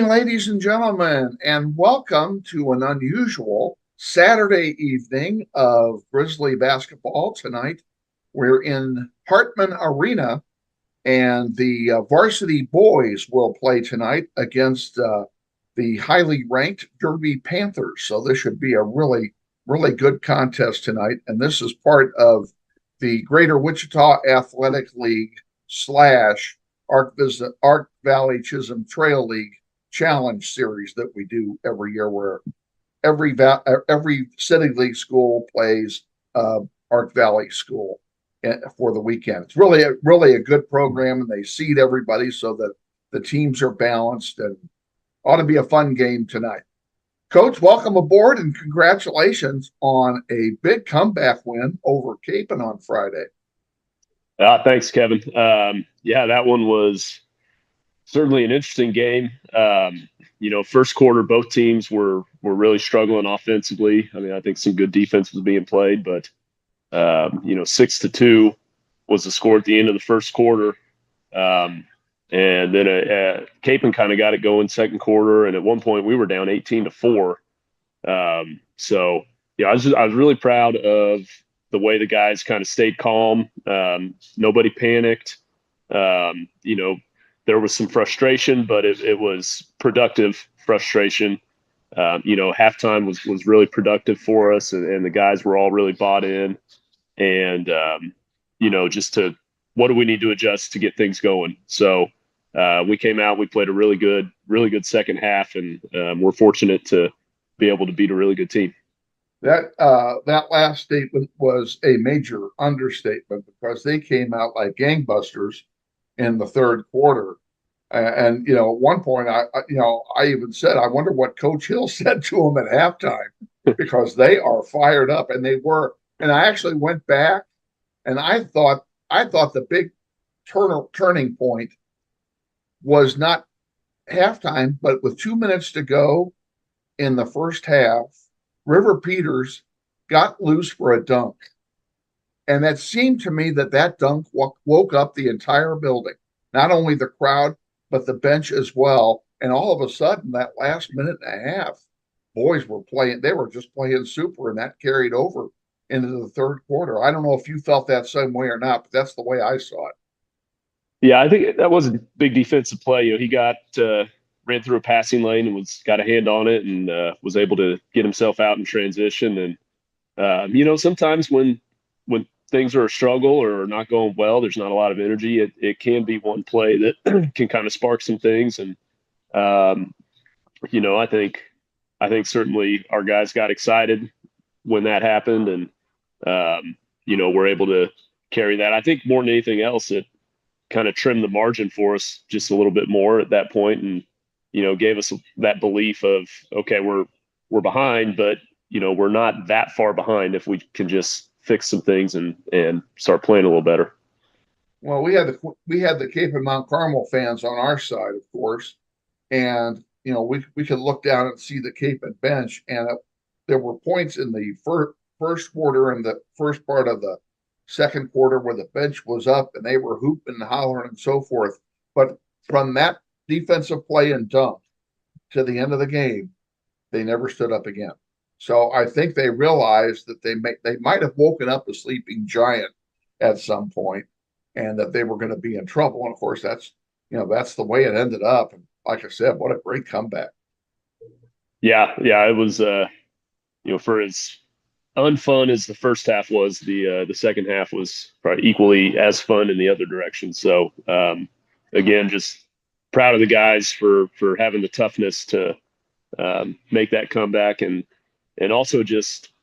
ladies and gentlemen, and welcome to an unusual Saturday evening of Grizzly basketball. Tonight, we're in Hartman Arena, and the Varsity boys will play tonight against the highly ranked Derby Panthers. So this should be a really, really good contest tonight. And this is part of the Greater Wichita Athletic League slash Ark Valley Chisholm Trail League challenge series that we do every year, where every city league school plays Ark Valley School for the weekend. It's really a good program, and they seed everybody so that the teams are balanced, and ought to be a fun game tonight. Coach, welcome aboard, and congratulations on a big comeback win over Capen on Friday. Thanks, Kevin. Yeah, that one was certainly an interesting game. First quarter, both teams were really struggling offensively. I mean, I think some good defense was being played, but 6-2 was the score at the end of the first quarter. And then Capen kind of got it going second quarter, and at one point we were down 18-4. So yeah, I was really proud of the way the guys kind of stayed calm. Nobody panicked. There was some frustration, but it was productive frustration. Halftime was really productive for us, and the guys were all really bought in. And, just to what do we need to adjust to get things going? So we came out, we played a really good second half, and we're fortunate to be able to beat a really good team. That last statement was a major understatement, because they came out like gangbusters in the third quarter. And at one point, I even said, I wonder what Coach Hill said to them at halftime, because they are fired up, and they were. And I actually went back, and I thought the big turning point was not halftime, but with 2 minutes to go in the first half, River Peters got loose for a dunk. And that seemed to me that dunk woke up the entire building, not only the crowd, but the bench as well. And all of a sudden, that last minute and a half, boys were playing. They were just playing super, and that carried over into the third quarter. I don't know if you felt that same way or not, but that's the way I saw it. Yeah, I think that was a big defensive play. He got ran through a passing lane and got a hand on it, and was able to get himself out in transition. And sometimes when things are a struggle or not going well, there's not a lot of energy. It can be one play that can kind of spark some things. And I think certainly our guys got excited when that happened, and we're able to carry that. I think more than anything else, it kind of trimmed the margin for us just a little bit more at that point, and gave us that belief of, okay, we're behind, but we're not that far behind if we can just fix some things and start playing a little better. Well, we had the Cape and Mount Carmel fans on our side, of course, and we could look down and see the Cape and bench, and there were points in the first quarter and the first part of the second quarter where the bench was up and they were hooping and hollering and so forth. But from that defensive play and dunk to the end of the game, they never stood up again. So I think they realized that they might have woken up a sleeping giant at some point, and that they were going to be in trouble. And of course, that's the way it ended up. And like I said, what a great comeback. Yeah, it was for as unfun as the first half was, the second half was probably equally as fun in the other direction. So again, just proud of the guys for having the toughness to make that comeback, and also just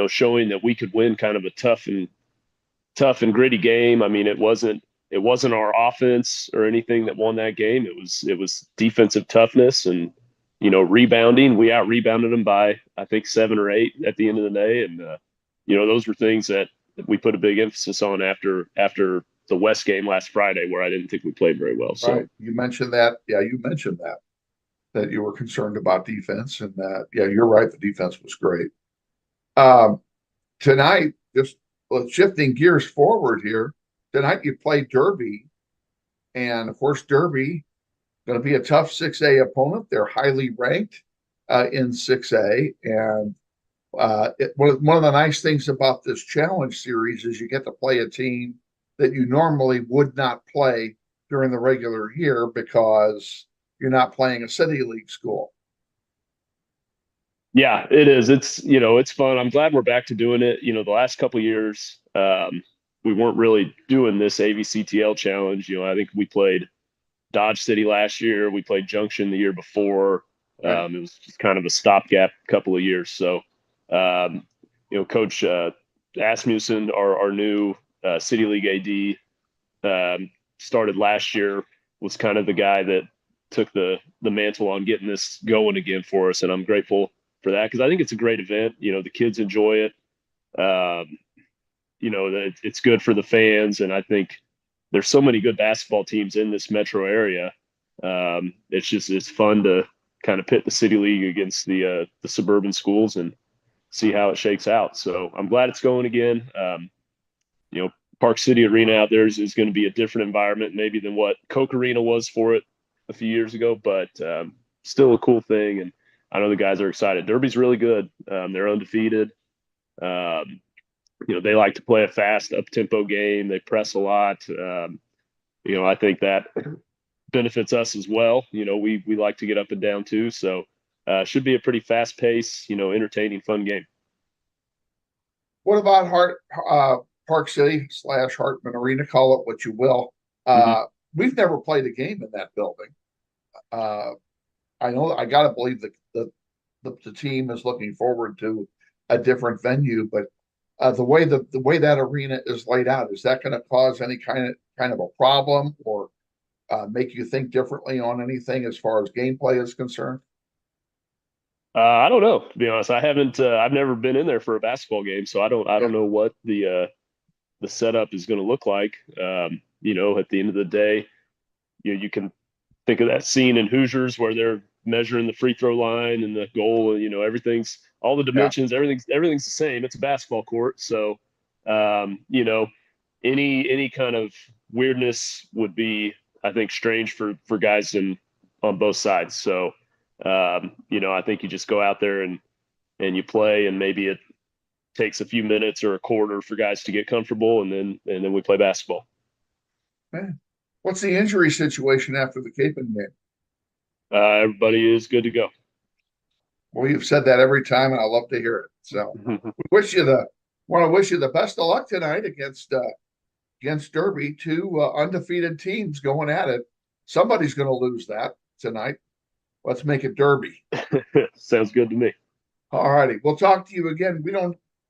showing that we could win kind of a tough and gritty game. I mean, it wasn't our offense or anything that won that game. It was defensive toughness and rebounding. We out rebounded them by, I think, 7 or 8 at the end of the day. And, those were things that we put a big emphasis on after the West game last Friday, where I didn't think we played very well. So right. You mentioned that. Yeah, you mentioned that you were concerned about defense, and that, yeah, you're right. The defense was great. Tonight, just shifting gears forward here, tonight you play Derby. And of course, Derby Going to be a tough 6A opponent. They're highly ranked in 6A. And one of the nice things about this challenge series is you get to play a team that you normally would not play during the regular year because you're not playing a city league school. Yeah, it is. It's fun. I'm glad we're back to doing it. The last couple of years, we weren't really doing this AVCTL challenge. I think we played Dodge City last year. We played Junction the year before. Right. It was just kind of a stopgap couple of years. So, Coach Asmussen, our new City League AD, started last year, was kind of the guy that took the mantle on getting this going again for us. And I'm grateful for that because I think it's a great event. The kids enjoy it. It's good for the fans. And I think there's so many good basketball teams in this metro area. It's fun to kind of pit the city league against the suburban schools and see how it shakes out. So I'm glad it's going again. Park City Arena out there is going to be a different environment maybe than what Coke Arena was for it a few years ago, but still a cool thing. And I know the guys are excited. Derby's really good. They're undefeated. They like to play a fast up-tempo game. They press a lot. I think that benefits us as well. We like to get up and down too. So should be a pretty fast-paced, entertaining, fun game. What about Park City / Hartman Arena? Call it what you will. We've never played a game in that building. I know I got to believe that the team is looking forward to a different venue, but the way that arena is laid out, is that going to cause any kind of a problem or make you think differently on anything as far as gameplay is concerned? I don't know, to be honest. I haven't. I've never been in there for a basketball game, so I don't know what the setup is going to look like. At the end of the day, you can think of that scene in Hoosiers where they're measuring the free throw line and the goal. Everything's all the dimensions. Yeah. Everything's the same. It's a basketball court, so any kind of weirdness would be, I think, strange for guys on both sides. So. I think you just go out there and you play, and maybe it takes a few minutes or a quarter for guys to get comfortable, and then we play basketball. Man. What's the injury situation after the Capon game? Everybody is good to go. Well, you've said that every time, and I love to hear it. So we want to wish you the best of luck tonight against Derby, two undefeated teams going at it. Somebody's going to lose that tonight. Let's make it Derby. Sounds good to me. All righty. We'll talk to you again. We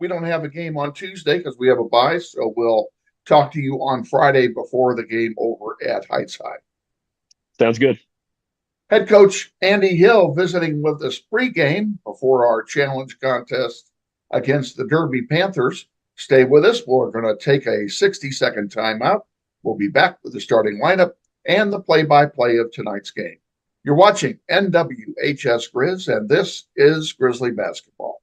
don't have a game on Tuesday because we have a bye, so we'll talk to you on Friday before the game over at Heights High. Sounds good. Head coach Andy Hill visiting with us pregame before our challenge contest against the Derby Panthers. Stay with us. We're going to take a 60-second timeout. We'll be back with the starting lineup and the play-by-play of tonight's game. You're watching NWHS Grizz, and this is Grizzly Basketball.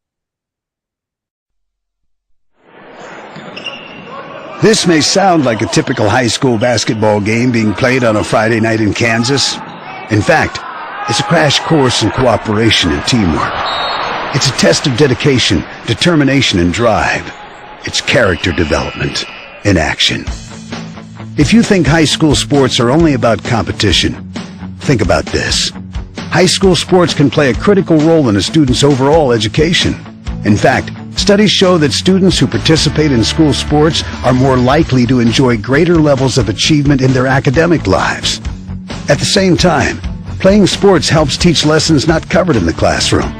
This may sound like a typical high school basketball game being played on a Friday night in Kansas. In fact, it's a crash course in cooperation and teamwork. It's a test of dedication, determination, and drive. It's character development in action. If you think high school sports are only about competition, think about this. High school sports can play a critical role in a student's overall education. In fact, studies show that students who participate in school sports are more likely to enjoy greater levels of achievement in their academic lives. At the same time, playing sports helps teach lessons not covered in the classroom.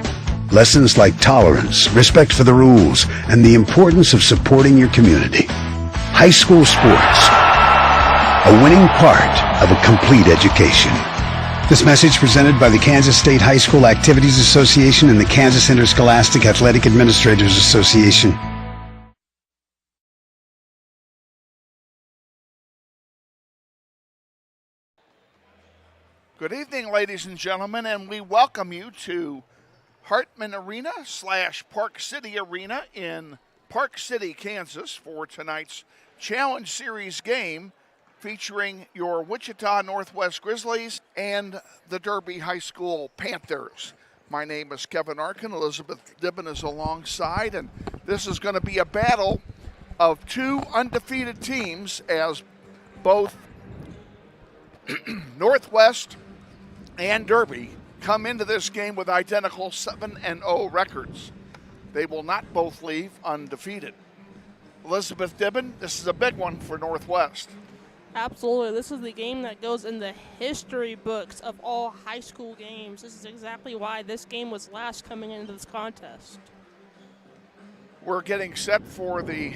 Lessons like tolerance, respect for the rules, and the importance of supporting your community. High school sports, a winning part of a complete education. This message presented by the Kansas State High School Activities Association and the Kansas Interscholastic Athletic Administrators Association. Good evening, ladies and gentlemen, and we welcome you to Hartman Arena / Park City Arena in Park City, Kansas for tonight's Challenge Series game featuring your Wichita Northwest Grizzlies and the Derby High School Panthers. My name is Kevin Arkin. Elizabeth Dibben is alongside, and this is going to be a battle of two undefeated teams as both Northwest and Derby come into this game with identical 7-0 records. They will not both leave undefeated. Elizabeth Dibben, this is a big one for Northwest. Absolutely. This is the game that goes in the history books of all high school games. This is exactly why this game was last coming into this contest. We're getting set for the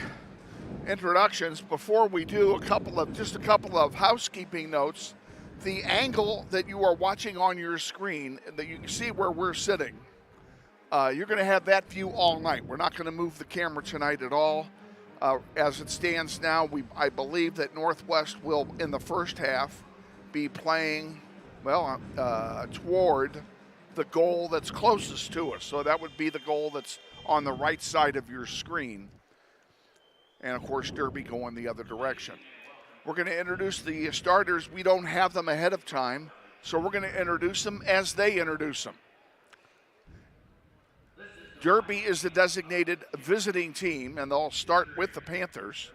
introductions. Before we do, a couple of housekeeping notes. The angle that you are watching on your screen, that you can see where we're sitting, you're going to have that view all night. We're not going to move the camera tonight at all. As it stands now, I believe that Northwest will, in the first half, be playing, toward the goal that's closest to us. So that would be the goal that's on the right side of your screen. And, of course, Derby going the other direction. We're going to introduce the starters. We don't have them ahead of time, so we're going to introduce them as they introduce them. Derby is the designated visiting team, and they'll start with the Panthers.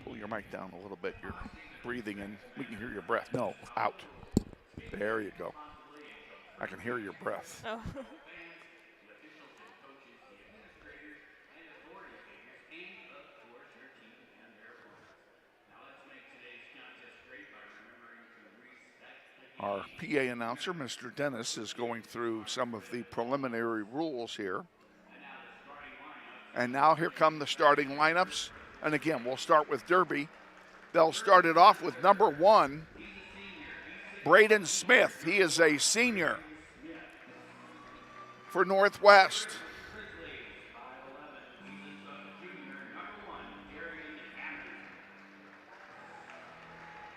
Pull your mic down a little bit. You're breathing and we can hear your breath. No, out. There you go. I can hear your breath. Oh. Our PA announcer, Mr. Dennis, is going through some of the preliminary rules here. And now here come the starting lineups. And again, we'll start with Derby. They'll start it off with number 1, Braden Smith. He is a senior for Northwest.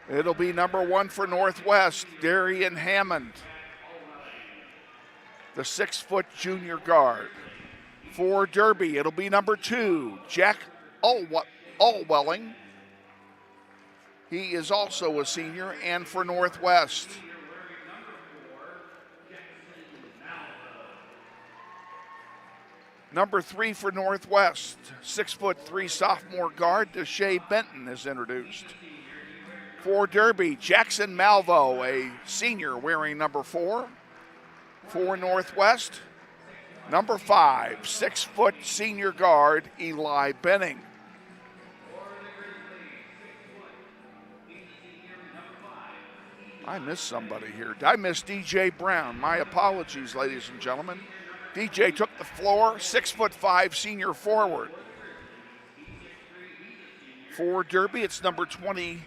It'll be number 1 for Northwest, Darian Hammond, the 6-foot junior guard. For Derby, it'll be number 2, Jack Allwelling. He is also a senior, and for Northwest. Number 3 for Northwest, 6'3" sophomore guard, Deshae Benton is introduced. For Derby, Jackson Malvo, a senior wearing number 4. For Northwest, number 5, 6-foot senior guard, Eli Benning. I missed somebody here. I missed DJ Brown. My apologies, ladies and gentlemen. DJ took the floor, 6'5" senior forward. For Derby, it's number 20,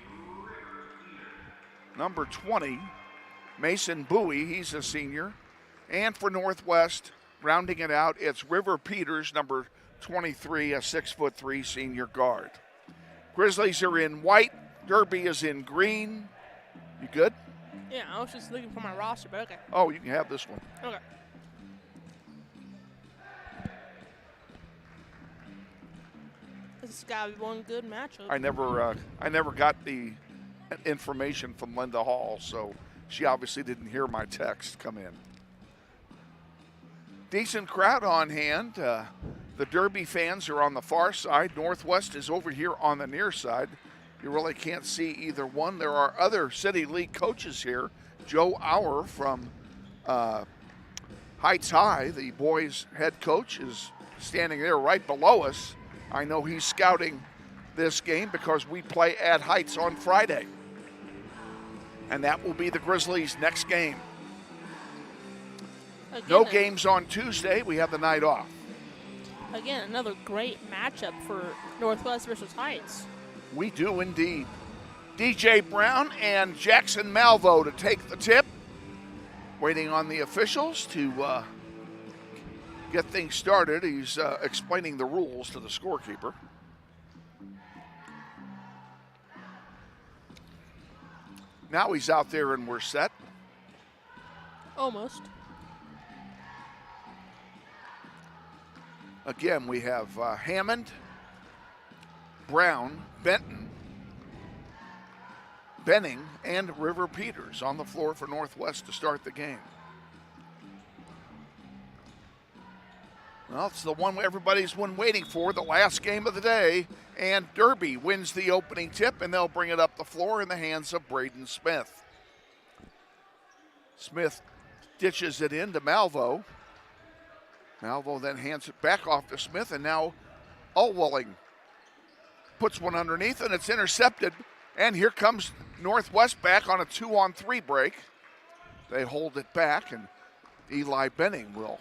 Mason Bowie. He's a senior. And for Northwest, rounding it out, it's River Peters, number 23, a 6'3" senior guard. Grizzlies are in white. Derby is in green. You good? Yeah, I was just looking for my roster, but okay. Oh, you can have this one. Okay. This has got to be one good matchup. I never got the information from Linda Hall, so she obviously didn't hear my text come in. Decent crowd on hand. The Derby fans are on the far side. Northwest is over here on the near side. You really can't see either one. There are other City League coaches here. Joe Auer from Heights High, the boys' head coach, is standing there right below us. I know he's scouting this game because we play at Heights on Friday. And that will be the Grizzlies' next game. Again, No games on Tuesday. We have the night off. Again, another great matchup for Northwest versus Heights. We do indeed. DJ Brown and Jackson Malvo to take the tip. Waiting on the officials to get things started. He's explaining the rules to the scorekeeper. Now he's out there and we're set. Almost. Again, we have Hammond, Brown, Benton, Benning, and River Peters on the floor for Northwest to start the game. Well, it's the one everybody's been waiting for, the last game of the day, and Derby wins the opening tip, and they'll bring it up the floor in the hands of Braden Smith. Smith ditches it in to Malvo. Malvo then hands it back off to Smith, and now Ulwilling puts one underneath, and it's intercepted. And here comes Northwest back on a 2-on-3 break. They hold it back, and Eli Benning will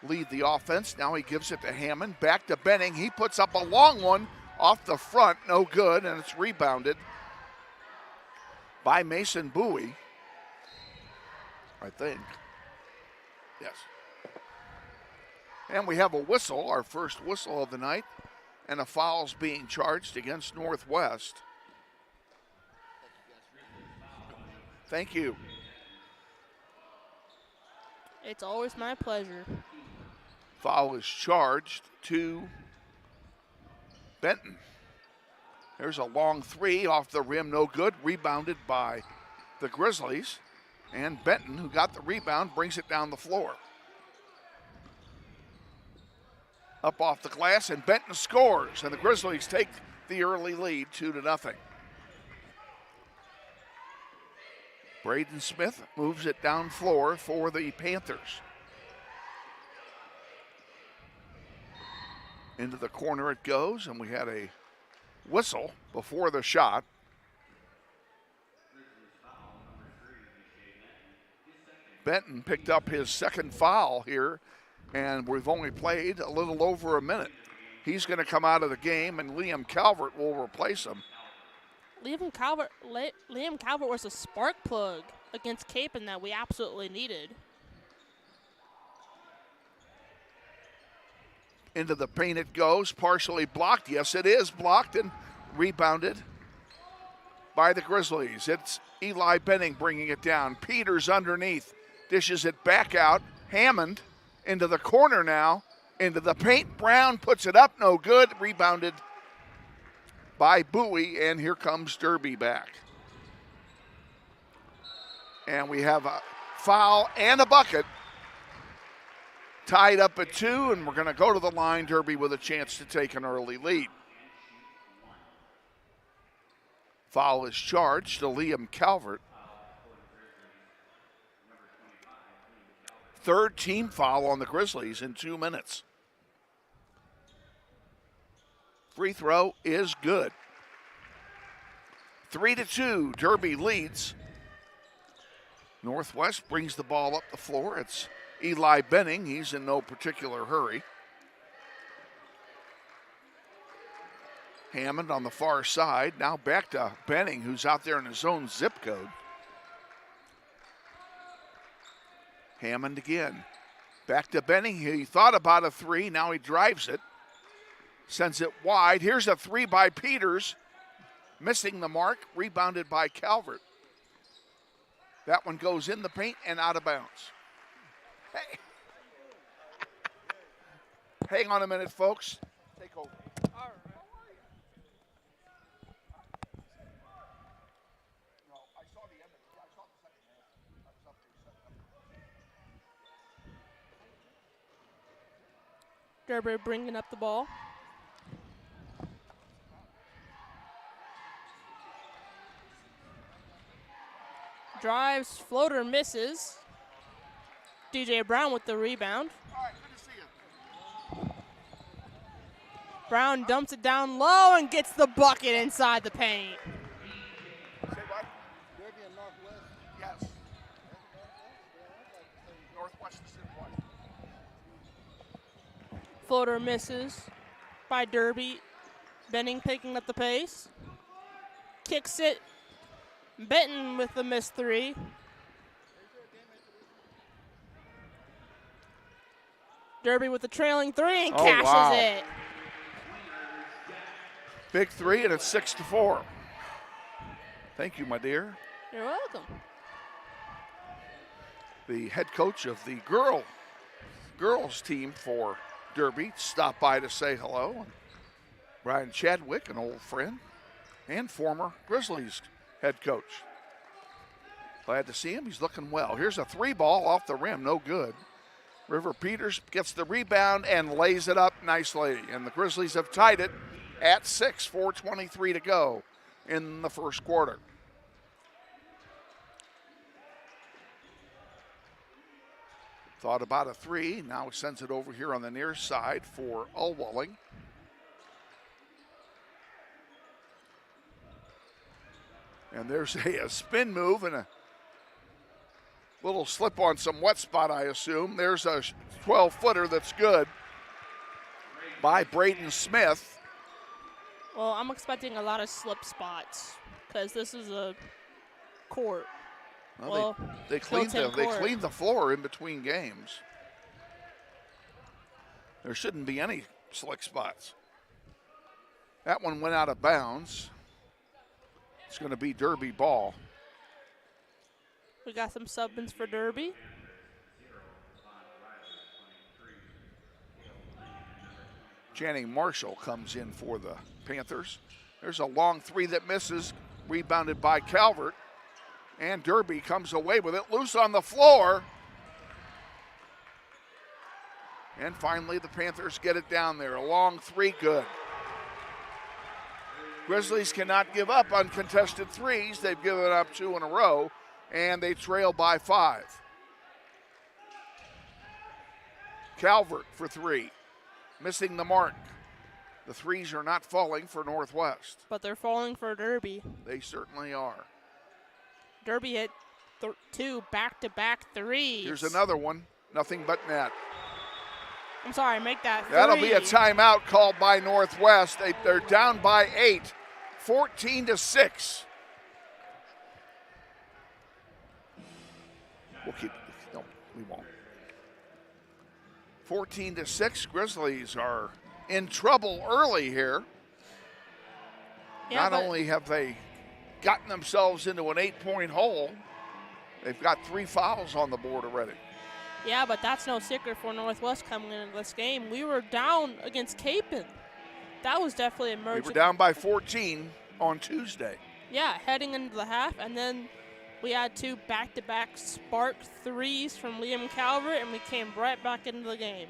lead the offense. Now he gives it to Hammond, back to Benning. He puts up a long one off the front, no good, and it's rebounded by Mason Bowie, I think. Yes. And we have a whistle, our first whistle of the night, and a foul's being charged against Northwest. Thank you. It's always my pleasure. Foul is charged to Benton. There's a long three off the rim, no good, rebounded by the Grizzlies. And Benton, who got the rebound, brings it down the floor. Up off the glass, and Benton scores, and the Grizzlies take the early lead 2-0. Braden Smith moves it down floor for the Panthers. Into the corner it goes, and we had a whistle before the shot. Benton picked up his second foul here, and we've only played a little over a minute. He's going to come out of the game, and Liam Calvert will replace him. Liam Calvert was a spark plug against Capon that we absolutely needed. Into the paint it goes, partially blocked. Yes, it is blocked and rebounded by the Grizzlies. It's Eli Benning bringing it down. Peters underneath, dishes it back out. Hammond into the corner now, into the paint. Brown puts it up, no good. Rebounded by Bowie, and here comes Derby back. And we have a foul and a bucket. Tied up at 2, and we're going to go to the line. Derby with a chance to take an early lead. Foul is charged to Liam Calvert. Third team foul on the Grizzlies in 2 minutes. Free throw is good. 3-2, Derby leads. Northwest brings the ball up the floor. It's Eli Benning. He's in no particular hurry. Hammond on the far side. Now back to Benning, who's out there in his own zip code. Hammond again. Back to Benning. He thought about a three. Now he drives it. Sends it wide. Here's a three by Peters. Missing the mark. Rebounded by Calvert. That one goes in the paint and out of bounds. Hey. Hang on a minute, folks. Take over. All right. No, I saw the end of it. I saw the second half. I was up there setting up. Derby bringing up the ball. Drives, floater misses. DJ Brown with the rebound. All right, good to see you. Brown dumps it down low and gets the bucket inside the paint. Say what? Derby and Northwest? Yes. Northwest is in one. Floater misses by Derby. Benning picking up the pace. Kicks it. Benton with the missed three. Derby with the trailing three and cashes it. Big three, and it's 6-4. Thank you, my dear. You're welcome. The head coach of the girls team for Derby stopped by to say hello. Brian Chadwick, an old friend and former Grizzlies head coach. Glad to see him. He's looking well. Here's a 3-ball off the rim. No good. River Peters gets the rebound and lays it up nicely. And the Grizzlies have tied it at 6, 4:23 to go in the first quarter. Thought about a 3. Now sends it over here on the near side for Ulwalling. And there's a spin move and a little slip on some wet spot, I assume. There's a 12-footer that's good by Braden Smith. Well, I'm expecting a lot of slip spots because this is a court. Well, they cleaned the floor in between games. There shouldn't be any slick spots. That one went out of bounds. It's going to be Derby ball. We got some sub-ins for Derby. Channing Marshall comes in for the Panthers. There's a long 3 that misses, rebounded by Calvert. And Derby comes away with it, loose on the floor. And finally, the Panthers get it down there. A long 3, good. Grizzlies cannot give up uncontested 3s. They've given up 2 in a row, and they trail by 5. Calvert for 3, missing the mark. The 3s are not falling for Northwest. But they're falling for Derby. They certainly are. Derby hit 2 back-to-back 3s. Here's another one. Nothing but net. I'm sorry, make that 3. That'll be a timeout called by Northwest. They're down by 8, 14-6. We won't. 14-6. Grizzlies are in trouble early here. Yeah, Not only have they gotten themselves into an 8-point hole, they've got 3 fouls on the board already. Yeah, but that's no secret for Northwest coming into this game. We were down against Capon. That was definitely emerging. We were down by 14 on Tuesday. Yeah, heading into the half, and then we had 2 back-to-back spark 3s from Liam Calvert, and we came right back into the game.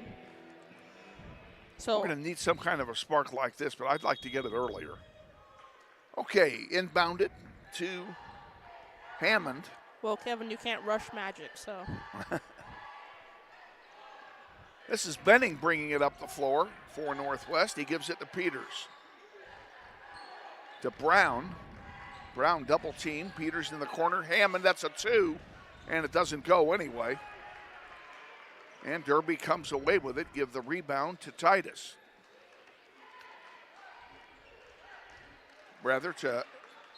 So we're going to need some kind of a spark like this, but I'd like to get it earlier. Okay, inbound it to Hammond. Well, Kevin, you can't rush Magic, so. This is Benning bringing it up the floor for Northwest. He gives it to Peters. To Brown. Brown double team. Peters in the corner. Hammond, that's a 2, and it doesn't go anyway. And Derby comes away with it. Give the rebound to Titus. Rather to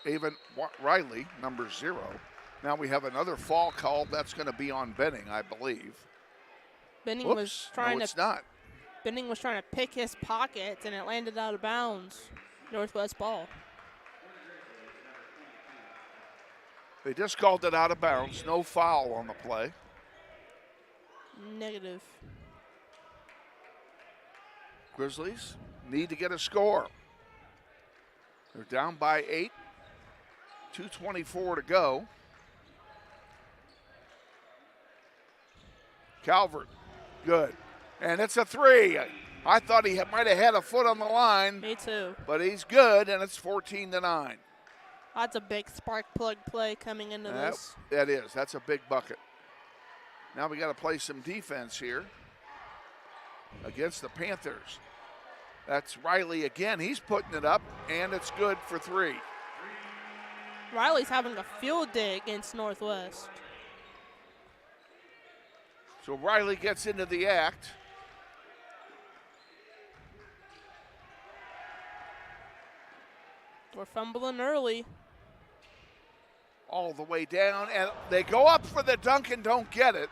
Avon Riley, number 0. Now we have another fall called. That's going to be on Benning, I believe. Benning Whoops, was trying no, it's not. Benning was trying to pick his pockets, and it landed out of bounds. Northwest ball. They just called it out of bounds. No foul on the play. Negative. Grizzlies need to get a score. They're down by 8. 2:24 to go. Calvert, good. And it's a 3. I thought he might have had a foot on the line. Me too. But he's good, and it's 14-9. That's a big spark plug play coming into this. That is. That's a big bucket. Now we got to play some defense here against the Panthers. That's Riley again. He's putting it up, and it's good for 3. Riley's having a field day against Northwest. So Riley gets into the act. We're fumbling early. All the way down, and they go up for the dunk and don't get it.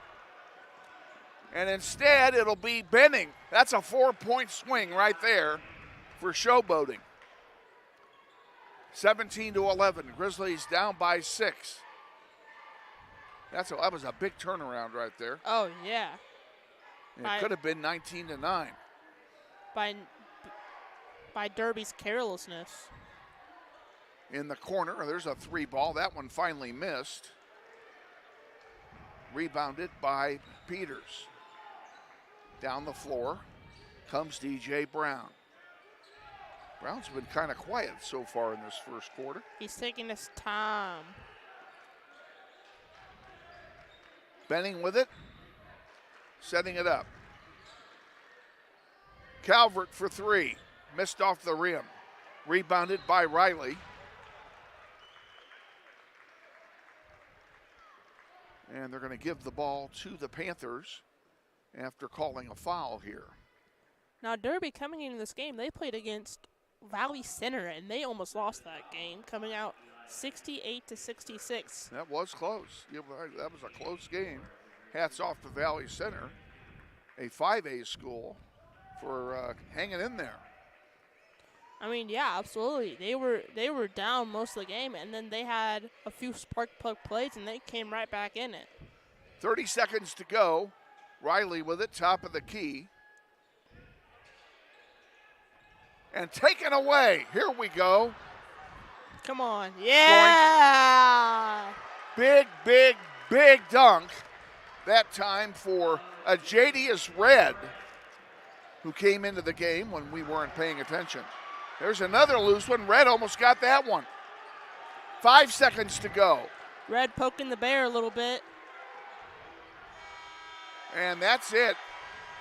And instead, it'll be Benning. That's a 4-point swing right there for showboating. 17-11. Grizzlies down by 6. That was a big turnaround right there. Oh, yeah. It could have been 19-9. By Derby's carelessness. In the corner, there's a 3 ball. That one finally missed. Rebounded by Peters. Down the floor comes DJ Brown. Brown's been kind of quiet so far in this first quarter. He's taking his time. Benning with it. Setting it up. Calvert for 3. Missed off the rim. Rebounded by Riley. And they're going to give the ball to the Panthers after calling a foul here. Now, Derby coming into this game, they played against Valley Center, and they almost lost that game, coming out 68-66. That was close. That was a close game. Hats off to Valley Center, a 5A school, for hanging in there. I mean, yeah, absolutely. They were down most of the game, and then they had a few spark plug plays, and they came right back in it. 30 seconds to go. Riley with it, top of the key. And taken away. Here we go. Come on. Yeah! Big, big, big dunk. That time for a Jadius Red, who came into the game when we weren't paying attention. There's another loose one. Red almost got that one. 5 seconds to go. Red poking the bear a little bit. And that's it.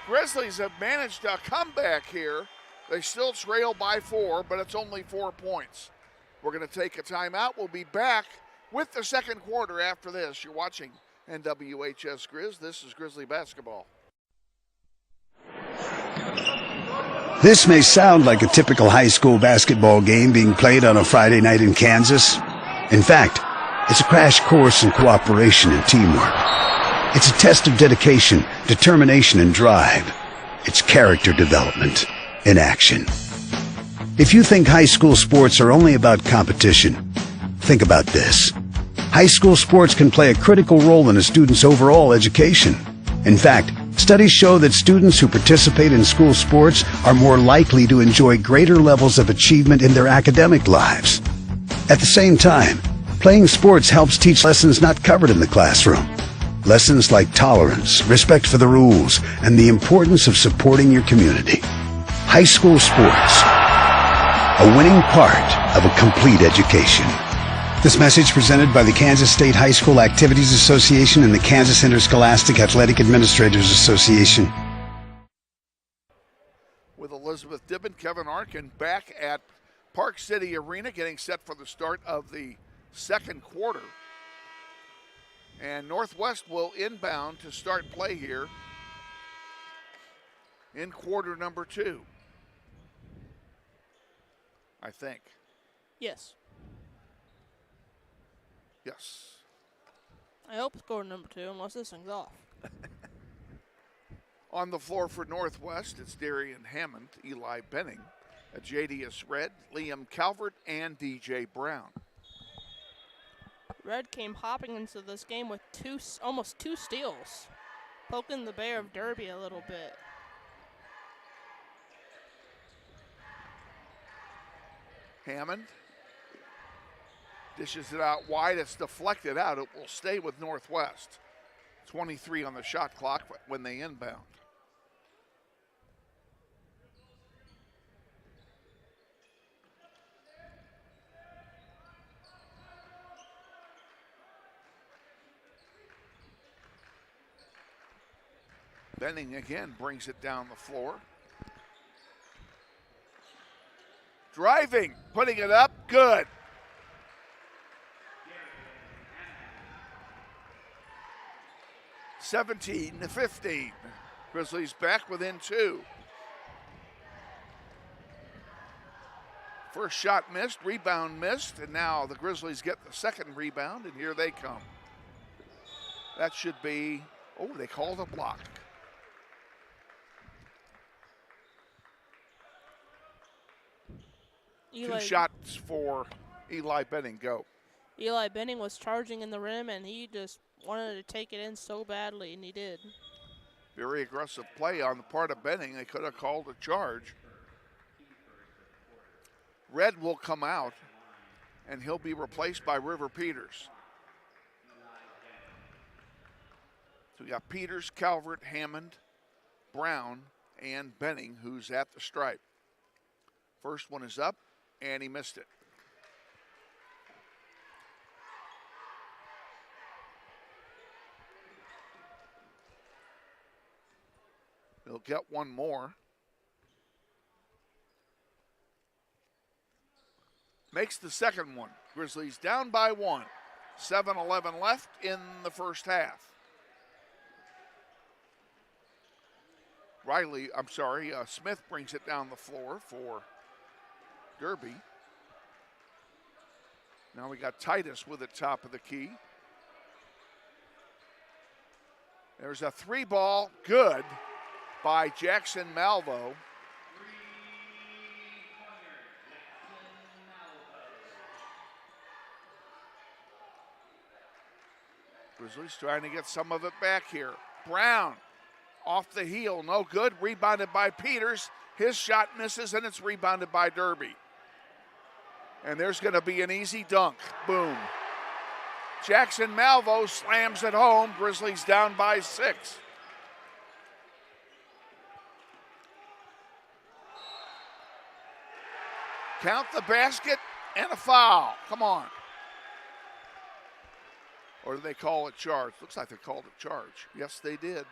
Grizzlies have managed a comeback here. They still trail by 4, but it's only 4 points. We're going to take a timeout. We'll be back with the second quarter after this. You're watching NWHS Grizz. This is Grizzly basketball. This may sound like a typical high school basketball game being played on a Friday night in Kansas. In fact, it's a crash course in cooperation and teamwork. It's a test of dedication, determination, and drive. It's character development in action. If you think high school sports are only about competition, think about this. High school sports can play a critical role in a student's overall education. In fact, studies show that students who participate in school sports are more likely to enjoy greater levels of achievement in their academic lives. At the same time, playing sports helps teach lessons not covered in the classroom. Lessons like tolerance, respect for the rules, and the importance of supporting your community. High school sports, a winning part of a complete education. This message presented by the Kansas State High School Activities Association and the Kansas Interscholastic Athletic Administrators Association. With Elizabeth Dibben, Kevin Arkin back at Park City Arena, getting set for the start of the second quarter. And Northwest will inbound to start play here in quarter number 2, I think. Yes. Yes. I hope it's quarter number 2, unless this thing's off. On the floor for Northwest, it's Darian Hammond, Eli Benning, Jadius Red, Liam Calvert, and DJ Brown. Red came hopping into this game with almost two steals, poking the bear of Derby a little bit. Hammond dishes it out wide. It's deflected out. It will stay with Northwest. 23 on the shot clock when they inbound. Benning again brings it down the floor. Driving, putting it up, good. (17-15). Grizzlies back within 2. First shot missed, rebound missed, and now the Grizzlies get the second rebound, and here they come. That should be, oh, they called a block. Two shots for Eli Benning, go. Eli Benning was charging in the rim, and he just wanted to take it in so badly, and he did. Very aggressive play on the part of Benning. They could have called a charge. Red will come out, and he'll be replaced by River Peters. So we got Peters, Calvert, Hammond, Brown, and Benning, who's at the stripe. First one is up, and he missed it. He'll get one more. Makes the second one. Grizzlies down by 1. 7-11 left in the first half. Smith brings it down the floor for Derby. Now we got Titus with it top of the key. There's a 3-ball, good, by Jackson Malvo. Grizzlies trying to get some of it back here. Brown off the heel, no good. Rebounded by Peters. His shot misses, and it's rebounded by Derby. And there's going to be an easy dunk. Boom. Jackson Malvo slams it home. Grizzlies down by 6. Count the basket and a foul. Come on. Or do they call it charge? Looks like they called it charge. Yes, they did.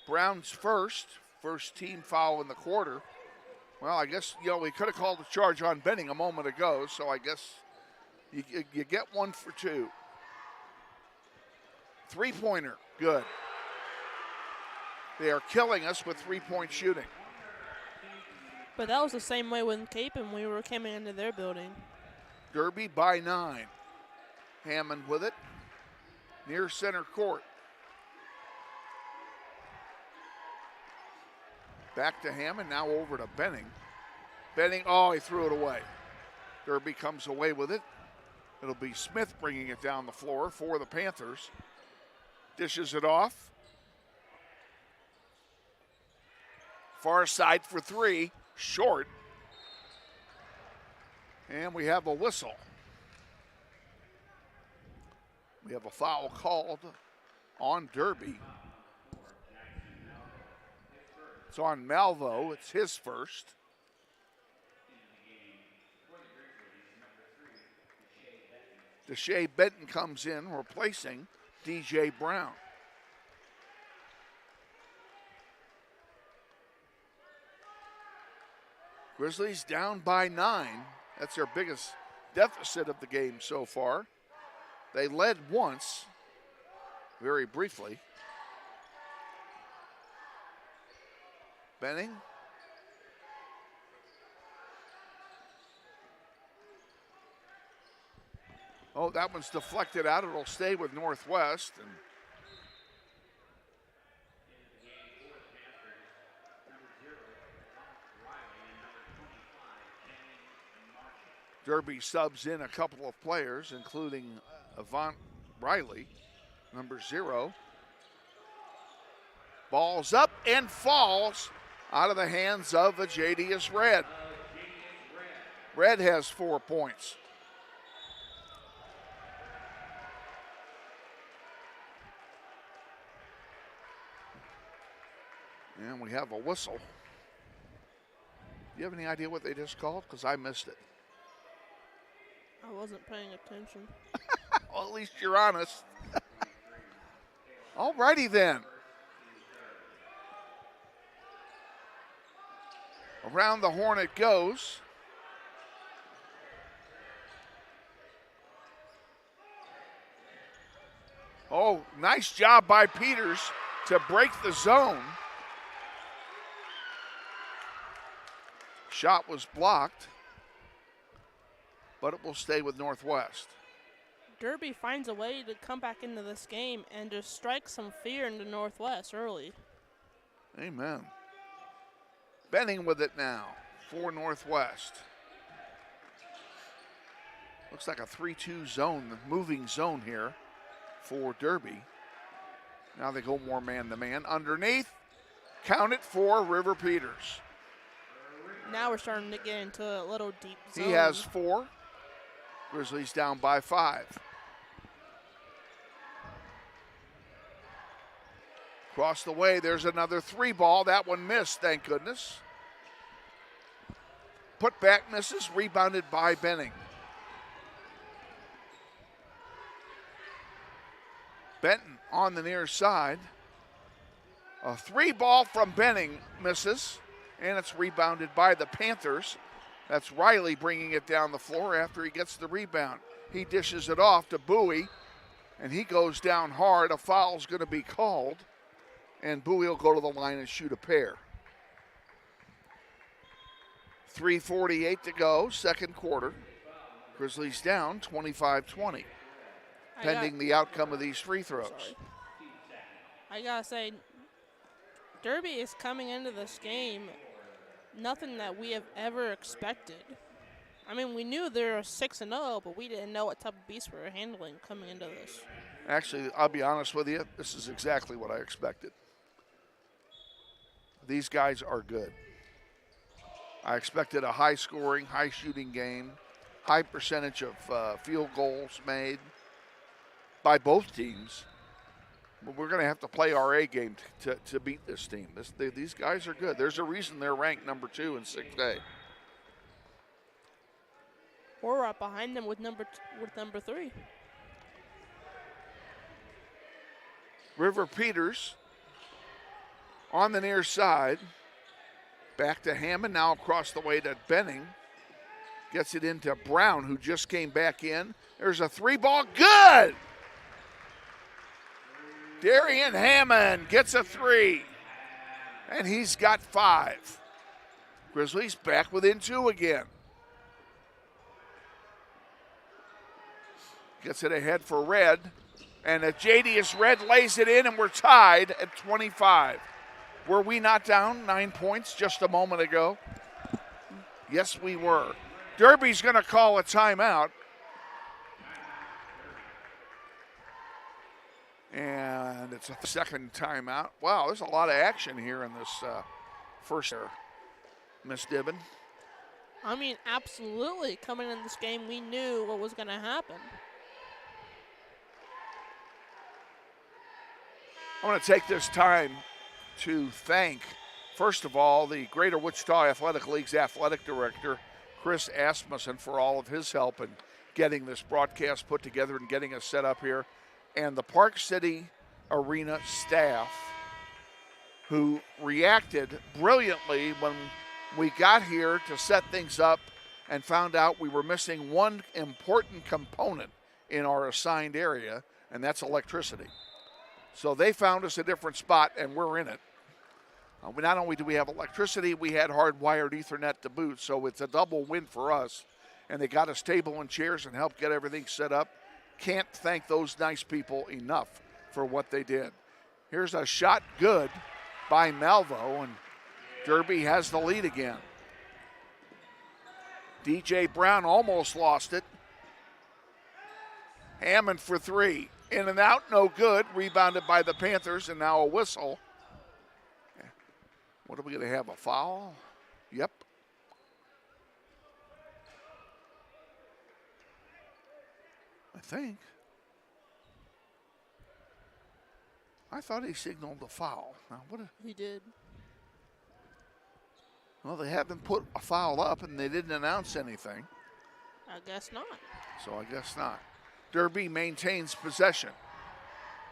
Brown's first team foul in the quarter. Well, I guess, we could have called a charge on Benning a moment ago, so I guess you get 1 for 2. 3-pointer, good. They are killing us with 3-point shooting. But that was the same way when Cape and we were coming into their building. Derby by 9. Hammond with it. Near center court. Back to Hammond, now over to Benning. Benning, he threw it away. Derby comes away with it. It'll be Smith bringing it down the floor for the Panthers. Dishes it off. Far side for 3, short. And we have a whistle. We have a foul called on Derby. It's on Malvo. It's his first. Deshae Benton comes in, replacing DJ Brown. Grizzlies down by 9. That's their biggest deficit of the game so far. They led once, very briefly. Benning. That one's deflected out. It'll stay with Northwest. And Derby subs in a couple of players, including Avant Riley, number 0. Ball's up and falls out of the hands of Ajadius Red. Red has 4 points. And we have a whistle. Do you have any idea what they just called? Because I missed it. I wasn't paying attention. Well, at least you're honest. All righty then. Around the horn it goes. Nice job by Peters to break the zone. Shot was blocked, but it will stay with Northwest. Derby finds a way to come back into this game and just strike some fear into Northwest early. Amen. Benning with it now for Northwest. Looks like a 3-2 zone, moving zone here for Derby. Now they go more man-to-man. Underneath, count it for River Peters. Now we're starting to get into a little deep zone. He has 4. Grizzlies down by 5. Across the way, there's another 3 ball. That one missed, thank goodness. Put back misses, rebounded by Benning. Benton on the near side. A 3 ball from Benning misses, and it's rebounded by the Panthers. That's Riley bringing it down the floor after he gets the rebound. He dishes it off to Bowie, and he goes down hard. A foul's going to be called, and Bowie will go to the line and shoot a pair. 3:48 to go, second quarter. Grizzlies down 25-20, pending the outcome of these free throws. I gotta say, Derby is coming into this game nothing that we have ever expected. I mean, we knew they were 6-0, but we didn't know what type of beast we were handling coming into this. Actually, I'll be honest with you, this is exactly what I expected. These guys are good. I expected a high-scoring, high-shooting game, high percentage of field goals made by both teams. But we're going to have to play our A game to beat this team. These guys are good. There's a reason they're ranked number 2 in 6A. We're right behind them with number 3. River Peters on the near side. Back to Hammond, now across the way to Benning. Gets it into Brown, who just came back in. There's a 3 ball, good! Darian Hammond gets a 3, and he's got 5. Grizzlies back within 2 again. Gets it ahead for Red, and Jadius Red lays it in, and we're tied at 25. Were we not down 9 points just a moment ago? Yes, we were. Derby's going to call a timeout. And it's a second timeout. Wow, there's a lot of action here in this first era. Miss Dibben. I mean, absolutely. Coming in this game, we knew what was going to happen. I want to take this time to thank, first of all, the Greater Wichita Athletic League's athletic director, Chris Asmussen, for all of his help in getting this broadcast put together and getting us set up here, and the Park City Arena staff, who reacted brilliantly when we got here to set things up and found out we were missing one important component in our assigned area, and that's electricity. So they found us a different spot, and we're in it. Not only do we have electricity, we had hardwired Ethernet to boot, so it's a double win for us. And they got us table and chairs and helped get everything set up. Can't thank those nice people enough for what they did. Here's a shot good by Malvo, and Derby has the lead again. DJ Brown almost lost it. Hammond for 3. In and out, no good. Rebounded by the Panthers, and now a whistle. What are we going to have, a foul? Yep. I think. I thought he signaled a foul. Now, He did. Well, they haven't put a foul up, and they didn't announce anything. I guess not. So I guess not. Derby maintains possession.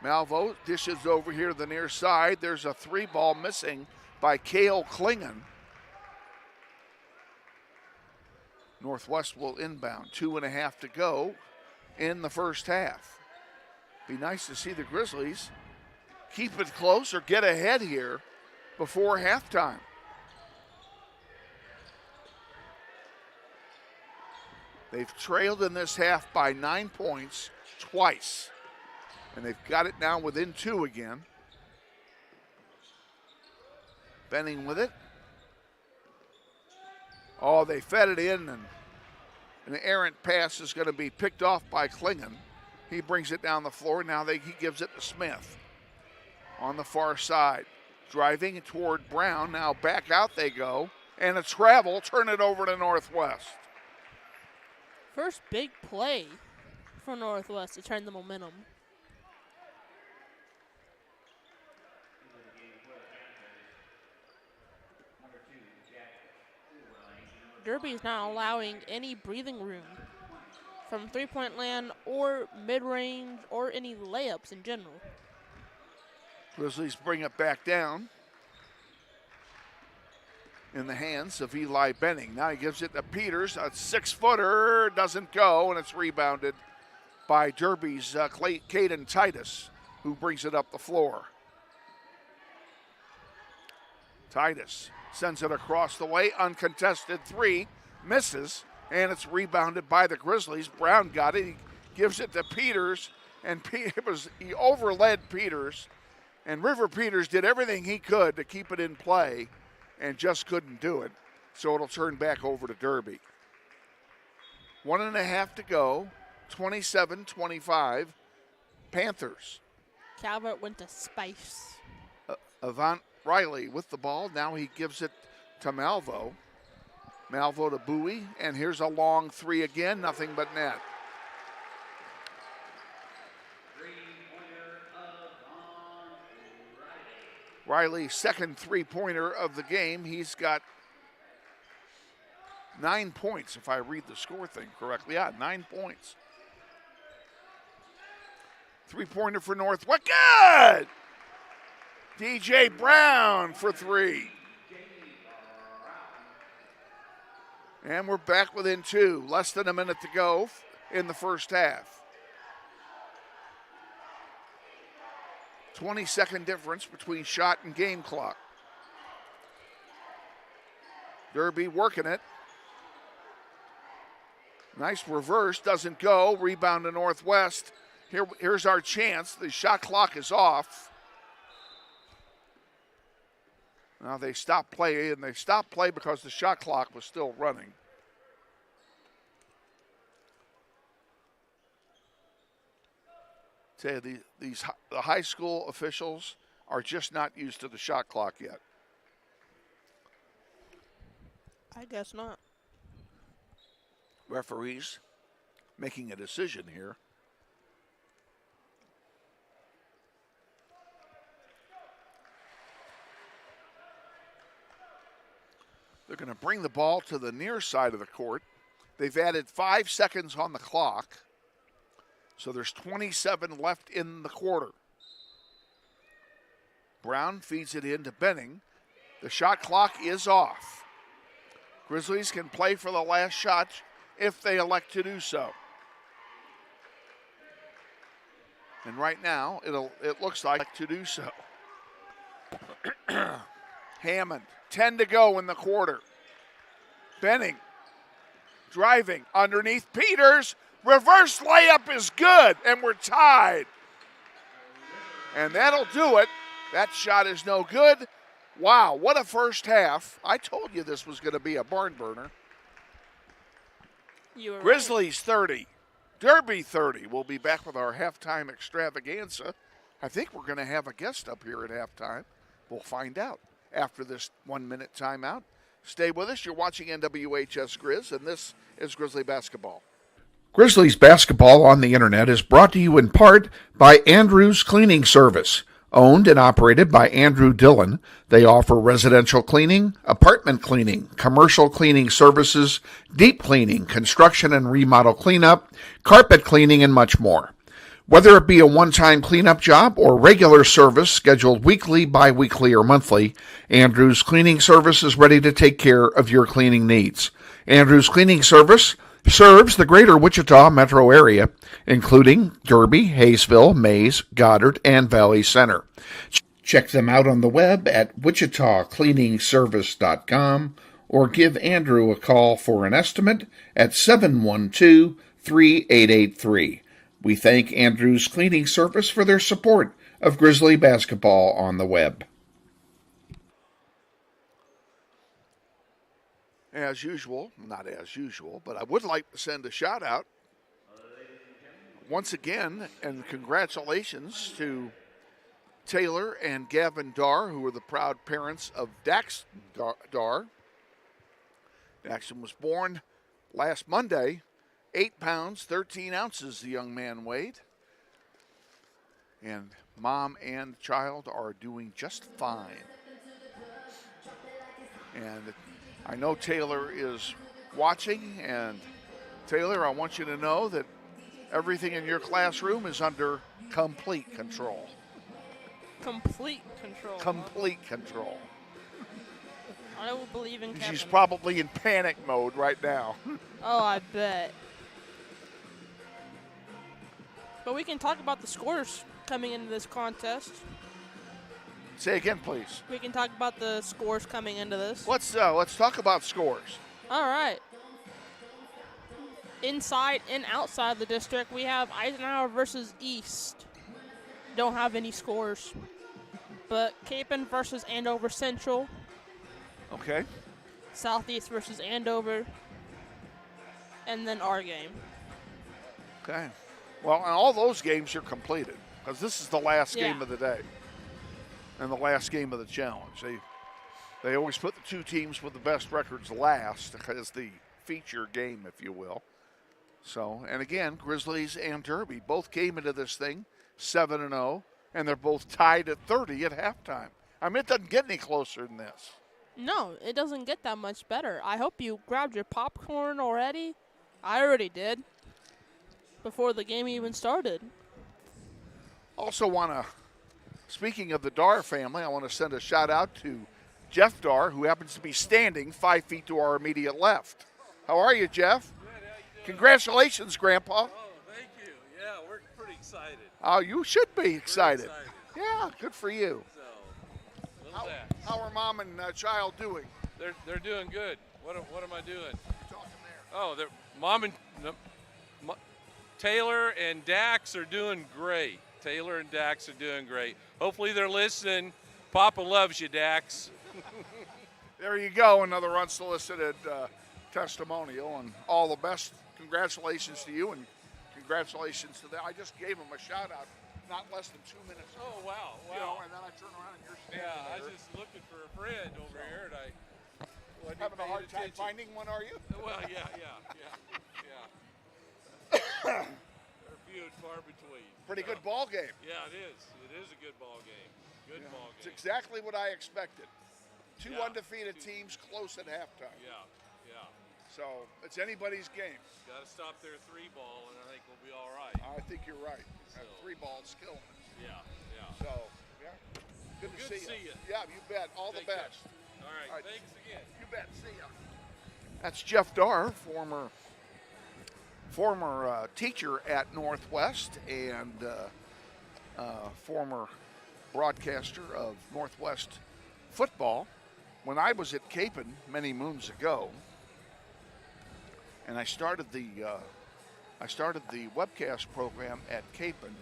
Malvo dishes over here to the near side. There's a 3 ball missing by Cale Klingon. Northwest will inbound. 2.5 to go in the first half. Be nice to see the Grizzlies keep it close or get ahead here before halftime. They've trailed in this half by 9 points twice, and they've got it now within 2 again. Benning with it. Oh, they fed it in, and An errant pass is going to be picked off by Klingon. He brings it down the floor. Now he gives it to Smith on the far side. Driving toward Brown. Now back out they go. And a travel. Turn it over to Northwest. First big play for Northwest to turn the momentum. Derby is not allowing any breathing room from three-point land or mid-range or any layups in general. Grizzlies bring it back down in the hands of Eli Benning. Now he gives it to Peters. A 6-footer doesn't go, and it's rebounded by Derby's Caden Titus, who brings it up the floor. Titus sends it across the way. Uncontested three. Misses. And it's rebounded by the Grizzlies. Brown got it. He gives it to Peters. And he overled Peters. And River Peters did everything he could to keep it in play and just couldn't do it. So it'll turn back over to Derby. 1.5 to go. 27-25. Panthers. Calvert went to Spice. Avant Riley with the ball. Now he gives it to Malvo. Malvo to Bowie. And here's a long three again. Nothing but net. Riley's second three-pointer of the game. He's got 9 points, if I read the score thing correctly. Yeah, 9 points. Three-pointer for Northwest. Good! DJ Brown for three. And we're back within two. Less than a minute to go in the first half. 20-second difference between shot and game clock. Derby working it. Nice reverse, doesn't go. Rebound to Northwest. Here's our chance. The shot clock is off. Now they stopped play, and they stopped play because the shot clock was still running. Say the high school officials are just not used to the shot clock yet. I guess not. Referees making a decision here. They're going to bring the ball to the near side of the court. They've added 5 seconds on the clock. So there's 27 left in the quarter. Brown feeds it into Benning. The shot clock is off. Grizzlies can play for the last shot if they elect to do so. And right now, it looks like to do so. Hammond, 10 to go in the quarter. Benning, driving underneath Peters. Reverse layup is good, and we're tied. And that'll do it. That shot is no good. Wow, what a first half. I told you this was going to be a barn burner. Grizzlies 30, Derby 30. We'll be back with our halftime extravaganza. I think we're going to have a guest up here at halftime. We'll find out after this 1 minute timeout. Stay with us. You're watching NWHS Grizz, and this is Grizzly Basketball. Grizzlies Basketball on the Internet is brought to you in part by Andrew's Cleaning Service. Owned and operated by Andrew Dillon, they offer residential cleaning, apartment cleaning, commercial cleaning services, deep cleaning, construction and remodel cleanup, carpet cleaning, and much more. Whether it be a one-time cleanup job or regular service scheduled weekly, bi-weekly, or monthly, Andrew's Cleaning Service is ready to take care of your cleaning needs. Andrew's Cleaning Service serves the greater Wichita metro area, including Derby, Hayesville, Mays, Goddard, and Valley Center. Check them out on the web at wichitacleaningservice.com or give Andrew a call for an estimate at 712-3883. We thank Andrew's Cleaning Service for their support of Grizzly Basketball on the web. as usual, not as usual, but I would like to send a shout out once again and congratulations to Taylor and Gavin Dar, who are the proud parents of Daxton Dar. Daxton was born last Monday, 8 pounds, 13 ounces the young man weighed. And mom and child are doing just fine. And I know Taylor is watching, and Taylor, I want you to know that everything in your classroom is under complete control. Complete control. Complete control. I don't believe in Kevin. She's probably in panic mode right now. Oh, I bet. But we can talk about the scores coming into this contest. Say again, please. We can talk about the scores coming into this. Let's talk about scores. All right. Inside and outside the district, we have Eisenhower versus East. Don't have any scores. But Capon versus Andover Central. Okay. Southeast versus Andover. And then our game. Okay. Well, and all those games are completed because this is the last game of the day and the last game of the challenge. They always put the two teams with the best records last as the feature game, if you will. So, and again, Grizzlies and Derby both came into this thing 7-0, and they're both tied at 30 at halftime. I mean, it doesn't get any closer than this. No, it doesn't get that much better. I hope you grabbed your popcorn already. I already did before the game even started. Also want to, speaking of the Dar family, I want to send a shout out to Jeff Dar, who happens to be standing 5 feet to our immediate left. How are you, Jeff? Good, how you doing? Congratulations, Grandpa. Oh, thank you. Yeah, we're pretty excited. Oh, you should be excited. Excited. Yeah, good for you. So, How are mom and child doing? they're doing good. What am I doing? Oh, mom and Taylor and Dax are doing great. Taylor and Dax are doing great. Hopefully they're listening. Papa loves you, Dax. There you go, another unsolicited testimonial, and all the best. Congratulations to you, and congratulations to them. I just gave them a shout out not less than 2 minutes ago. Oh, wow. You know, and then I turn around and you're standing Yeah, I there. was just looking for a friend over here, and I wasn't Having a paying hard time attention. finding one, are you? Well, yeah. They're few and far between. Pretty good ball game. Yeah, it is. It is a good ball game. Good ball It's game. exactly what I expected. Two Yeah. undefeated teams close at halftime. Yeah. So it's anybody's game. Got to stop their 3-ball, and I think we'll be all right. I think you're right. So. 3-ball's killing us. Yeah. So, yeah. Good to see you. Yeah, you bet. All Take the care. best. All right. All right. Thanks again. You bet. See ya. That's Jeff Dar, former teacher at Northwest and former broadcaster of Northwest football. When I was at Capon many moons ago, and I started the webcast program at Capon.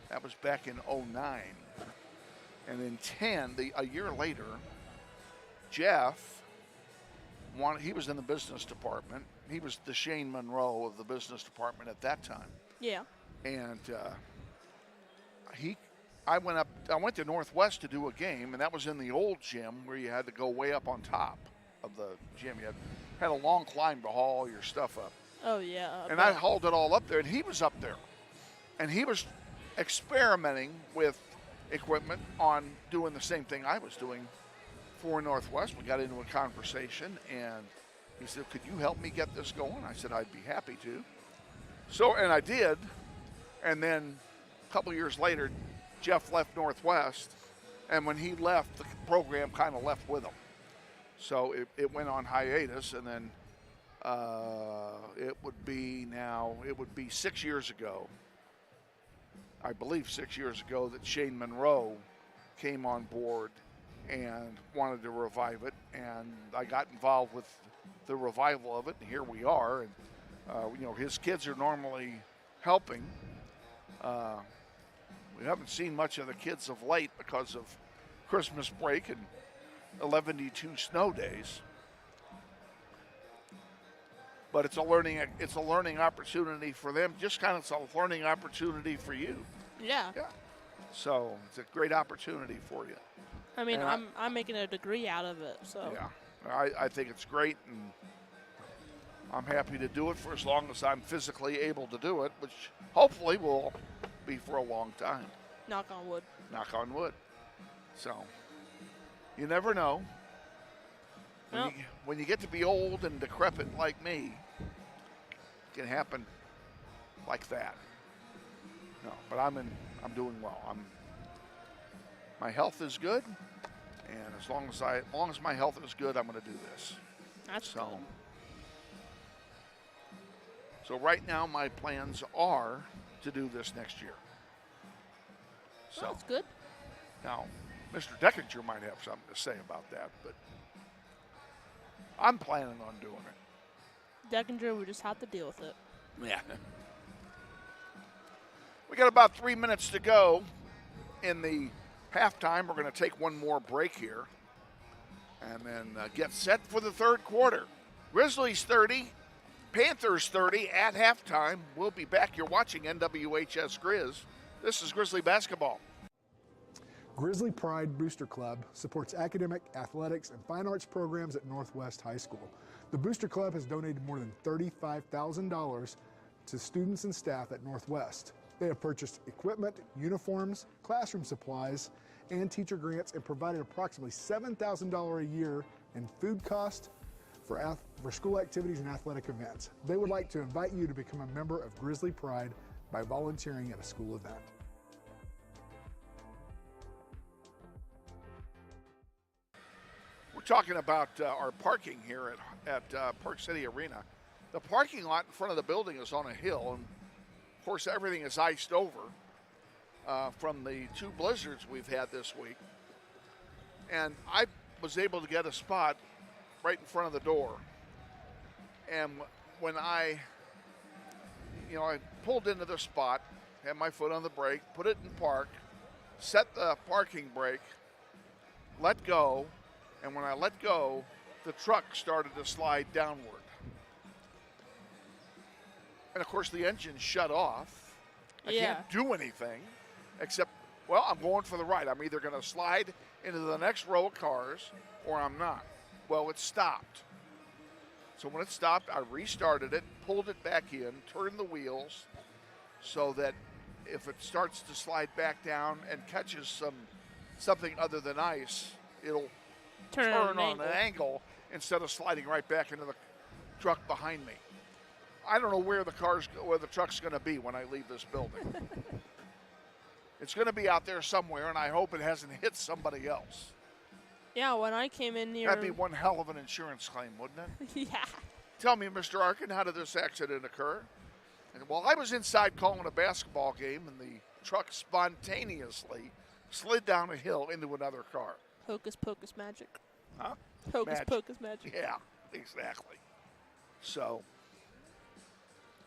That was back in 2009. And in 10, a year later, Jeff he was in the business department. He was the Shane Monroe of the business department at that time. Yeah. And I went to Northwest to do a game, and that was in the old gym where you had to go way up on top of the gym. You had a long climb to haul all your stuff up. Oh, yeah. And I hauled it all up there, and he was up there. And he was experimenting with equipment on doing the same thing I was doing for Northwest. We got into a conversation, and he said, "Could you help me get this going?" I said, "I'd be happy to." So, and I did. And then a couple years later, Jeff left Northwest, and when he left, the program kind of left with him. So it went on hiatus, and then it would be 6 years ago, I believe 6 years ago, that Shane Monroe came on board and wanted to revive it, and I got involved with the revival of it, and here we are. And his kids are normally helping. We haven't seen much of the kids of late because of Christmas break and 11-2 snow days. but it's a learning opportunity for them. Just kind of it's a learning opportunity for you. Yeah. Yeah. So it's a great opportunity for you. I mean, And I'm making a degree out of it, so. Yeah, I think it's great, and I'm happy to do it for as long as I'm physically able to do it, which hopefully will be for a long time. Knock on wood. Knock on wood. So you never know. Well, When you get to be old and decrepit like me, it can happen like that. No, but I'm doing well. My health is good, and as long as my health is good, I'm going to do this. that's good. So right now my plans are to do this next year. So Well, that's good. now, Mr. Deckinger might have something to say about that, but I'm planning on doing it. Deckinger, we just have to deal with it. Yeah. We got about 3 minutes to go in the halftime. We're going to take one more break here and then get set for the third quarter. Grizzlies 30, Panthers 30 at halftime. We'll be back. You're watching NWHS Grizz. This is Grizzly basketball. Grizzly Pride Booster Club supports academic, athletics, and fine arts programs at Northwest High School. The Booster Club has donated more than $35,000 to students and staff at Northwest. They have purchased equipment, uniforms, classroom supplies, and teacher grants, and provided approximately $7,000 a year in food cost for school activities and athletic events. They would like to invite you to become a member of Grizzly Pride by volunteering at a school event. We're talking about our parking here at Park City Arena. The parking lot in front of the building is on a hill, and of course everything is iced over from the 2 blizzards we've had this week. And I was able to get a spot right in front of the door. And when I pulled into the spot, had my foot on the brake, put it in park, set the parking brake, let go, and when I let go, the truck started to slide downward. And of course the engine shut off. I can't do anything except, well, I'm going for the ride. I'm either going to slide into the next row of cars or I'm not. Well, it stopped. So when it stopped, I restarted it, pulled it back in, turned the wheels so that if it starts to slide back down and catches something other than ice, it'll turn on an angle instead of sliding right back into the truck behind me. I don't know where the truck's going to be when I leave this building. It's going to be out there somewhere, and I hope it hasn't hit somebody else. Yeah, when I came in here. That'd be one hell of an insurance claim, wouldn't it? Yeah. Tell me, Mr. Arkin, how did this accident occur? And while I was inside calling a basketball game, and the truck spontaneously slid down a hill into another car. Hocus pocus magic. Huh? Hocus pocus magic. Yeah, exactly. So.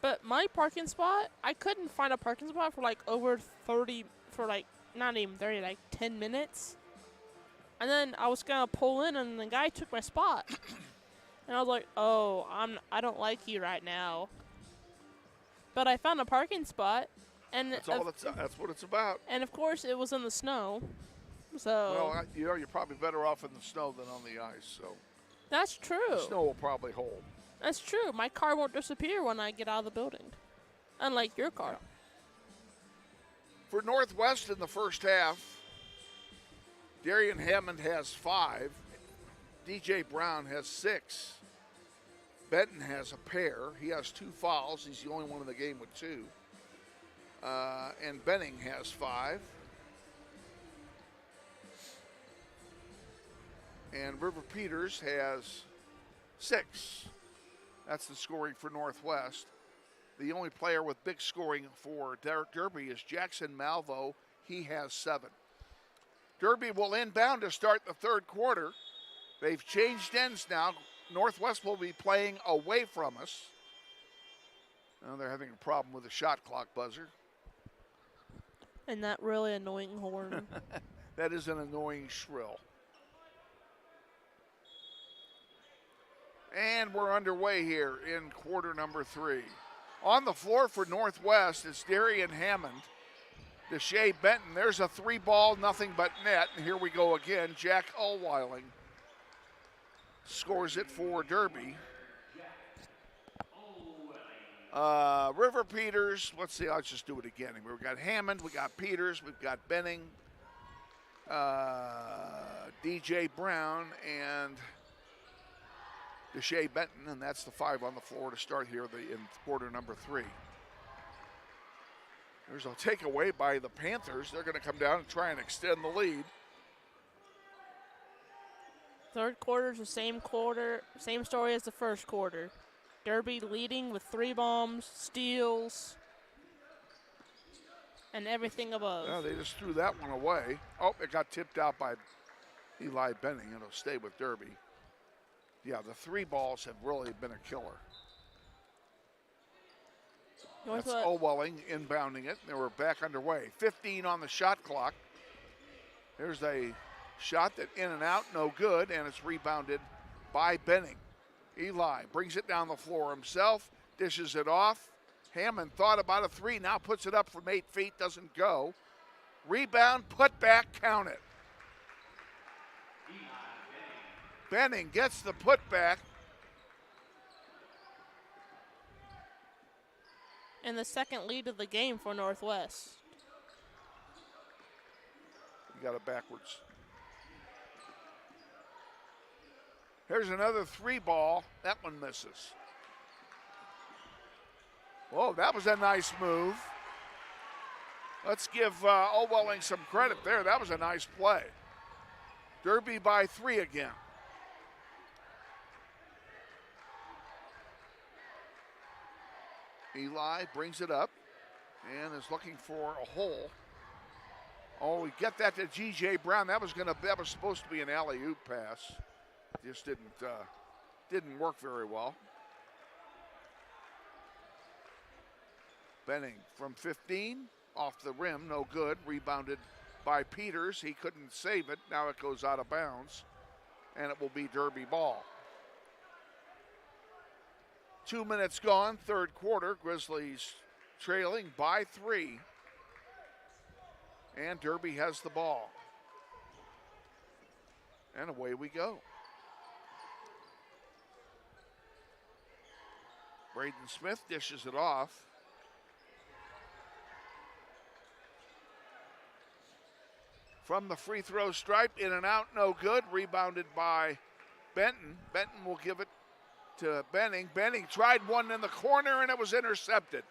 But my parking spot, I couldn't find a parking spot for like over 30, for like, not even 30, like 10 minutes. And then I was going to pull in, and the guy took my spot. And I was like, oh, I don't like you right now. But I found a parking spot. And that's what it's about. And, of course, it was in the snow. So. Well, you're probably better off in the snow than on the ice. So. That's true. The snow will probably hold. That's true. My car won't disappear when I get out of the building. Unlike your car. Yeah. For Northwest in the first half, Darian Hammond has 5. DJ Brown has 6. Benton has a pair. He has 2 fouls. He's the only one in the game with 2. And Benning has 5. And River Peters has 6. That's the scoring for Northwest. The only player with big scoring for Derby is Jackson Malvo. He has 7. Derby will inbound to start the third quarter. They've changed ends now. Northwest will be playing away from us. Now they're having a problem with the shot clock buzzer. And that really annoying horn. That is an annoying shrill. And we're underway here in quarter number 3. On the floor for Northwest is Darian Hammond. Deshae Benton, there's a 3-ball, nothing but net. And here we go again. Jack Ulweiling scores it for Derby. River Peters, let's see, let's just do it again. We've got Hammond, we got Peters, we've got Benning, DJ Brown, and Deshae Benton, and that's the 5 on the floor to start here in quarter number 3. There's a takeaway by the Panthers. They're going to come down and try and extend the lead. Third quarter's the same story as the first quarter. Derby leading with 3 bombs, steals, and everything above. Yeah, they just threw that one away. Oh, it got tipped out by Eli Benning. It'll stay with Derby. Yeah, the 3 balls have really been a killer. That's Ulwelling inbounding it. They were back underway. 15 on the shot clock. There's a shot that in and out, no good, and it's rebounded by Benning. Eli brings it down the floor himself, dishes it off. Hammond thought about a 3, now puts it up from 8 feet, doesn't go. Rebound, put back, count it. Benning gets the putback. And the second lead of the game for Northwest. You got it backwards. Here's another 3-ball. That one misses. Whoa, that was a nice move. Let's give Ulwelling some credit there. That was a nice play. Derby by 3 again. Eli brings it up and is looking for a hole. Oh, we get that to G.J. Brown. That was supposed to be an alley-oop pass. Just didn't work very well. Benning from 15, off the rim, no good. Rebounded by Peters. He couldn't save it. Now it goes out of bounds, and it will be Derby ball. 2 minutes gone, third quarter. Grizzlies trailing by 3. And Derby has the ball. And away we go. Braden Smith dishes it off. From the free throw stripe, in and out, no good. Rebounded by Benton. Benton will give it to Benning. Benning tried one in the corner and it was intercepted.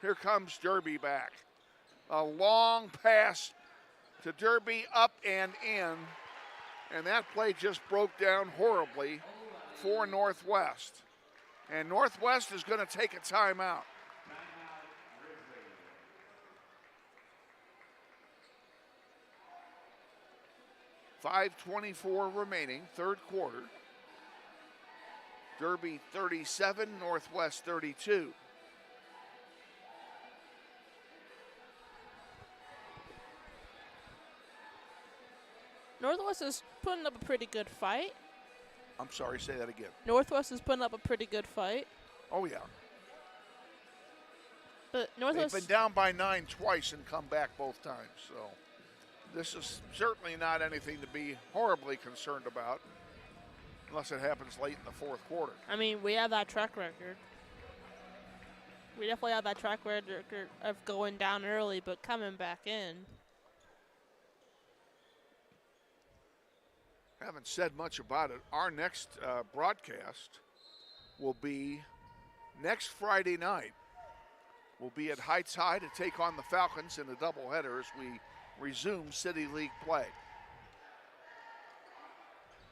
Here comes Derby back. A long pass to Derby, up and in. And that play just broke down horribly for Northwest. And Northwest is going to take a timeout. .5:24 remaining, third quarter. Derby 37, Northwest 32. Northwest is putting up a pretty good fight. I'm sorry, say that again. Northwest is putting up a pretty good fight. Oh, yeah. But Northwest... They've been down by 9 twice and come back both times, so this is certainly not anything to be horribly concerned about unless it happens late in the fourth quarter. I mean, we have that track record. We definitely have that track record of going down early but coming back in. Haven't said much about it. Our next broadcast will be next Friday night. We'll be at Heights High to take on the Falcons in a doubleheader as we resume City League play.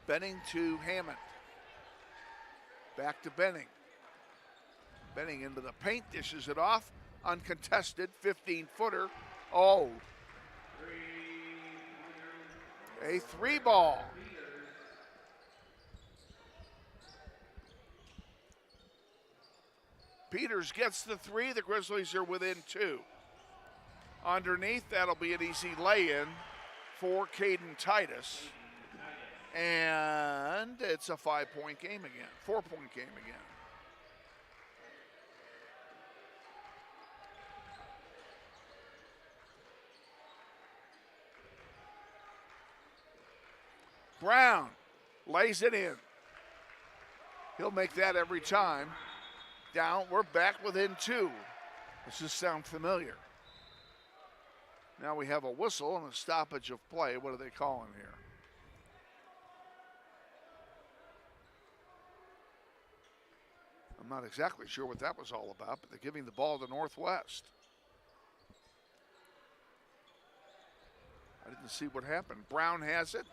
Benning to Hammond. Back to Benning. Benning into the paint, dishes it off. Uncontested, 15-footer. Oh. A 3-ball. Peters gets the 3. The Grizzlies are within 2. Underneath, that'll be an easy lay-in for Caden Titus. And it's a 5-point game again, 4-point game again. Brown lays it in. He'll make that every time. Down, we're back within 2. Does this sound familiar? Now we have a whistle and a stoppage of play. What are they calling here? I'm not exactly sure what that was all about, but they're giving the ball to Northwest. I didn't see what happened. Brown has it.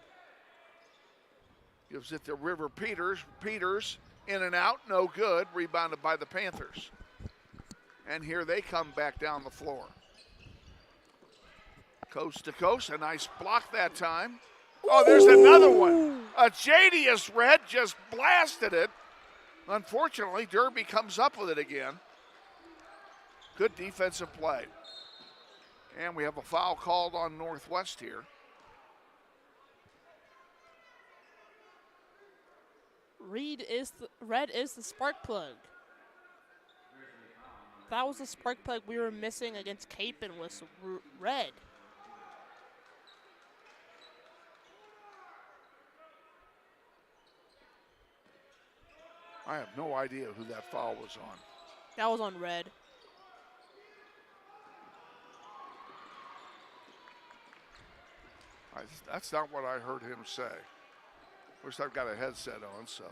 Gives it to River Peters. Peters in and out, no good. Rebounded by the Panthers. And here they come back down the floor. Coast to coast, a nice block that time. Oh, there's another one. A Jadius Red just blasted it. Unfortunately, Derby comes up with it again. Good defensive play. And we have a foul called on Northwest here. Red is the spark plug. That was the spark plug we were missing against Capon was red. I have no idea who that foul was on. That was on red. That's not what I heard him say. Of course, I've got a headset on, so.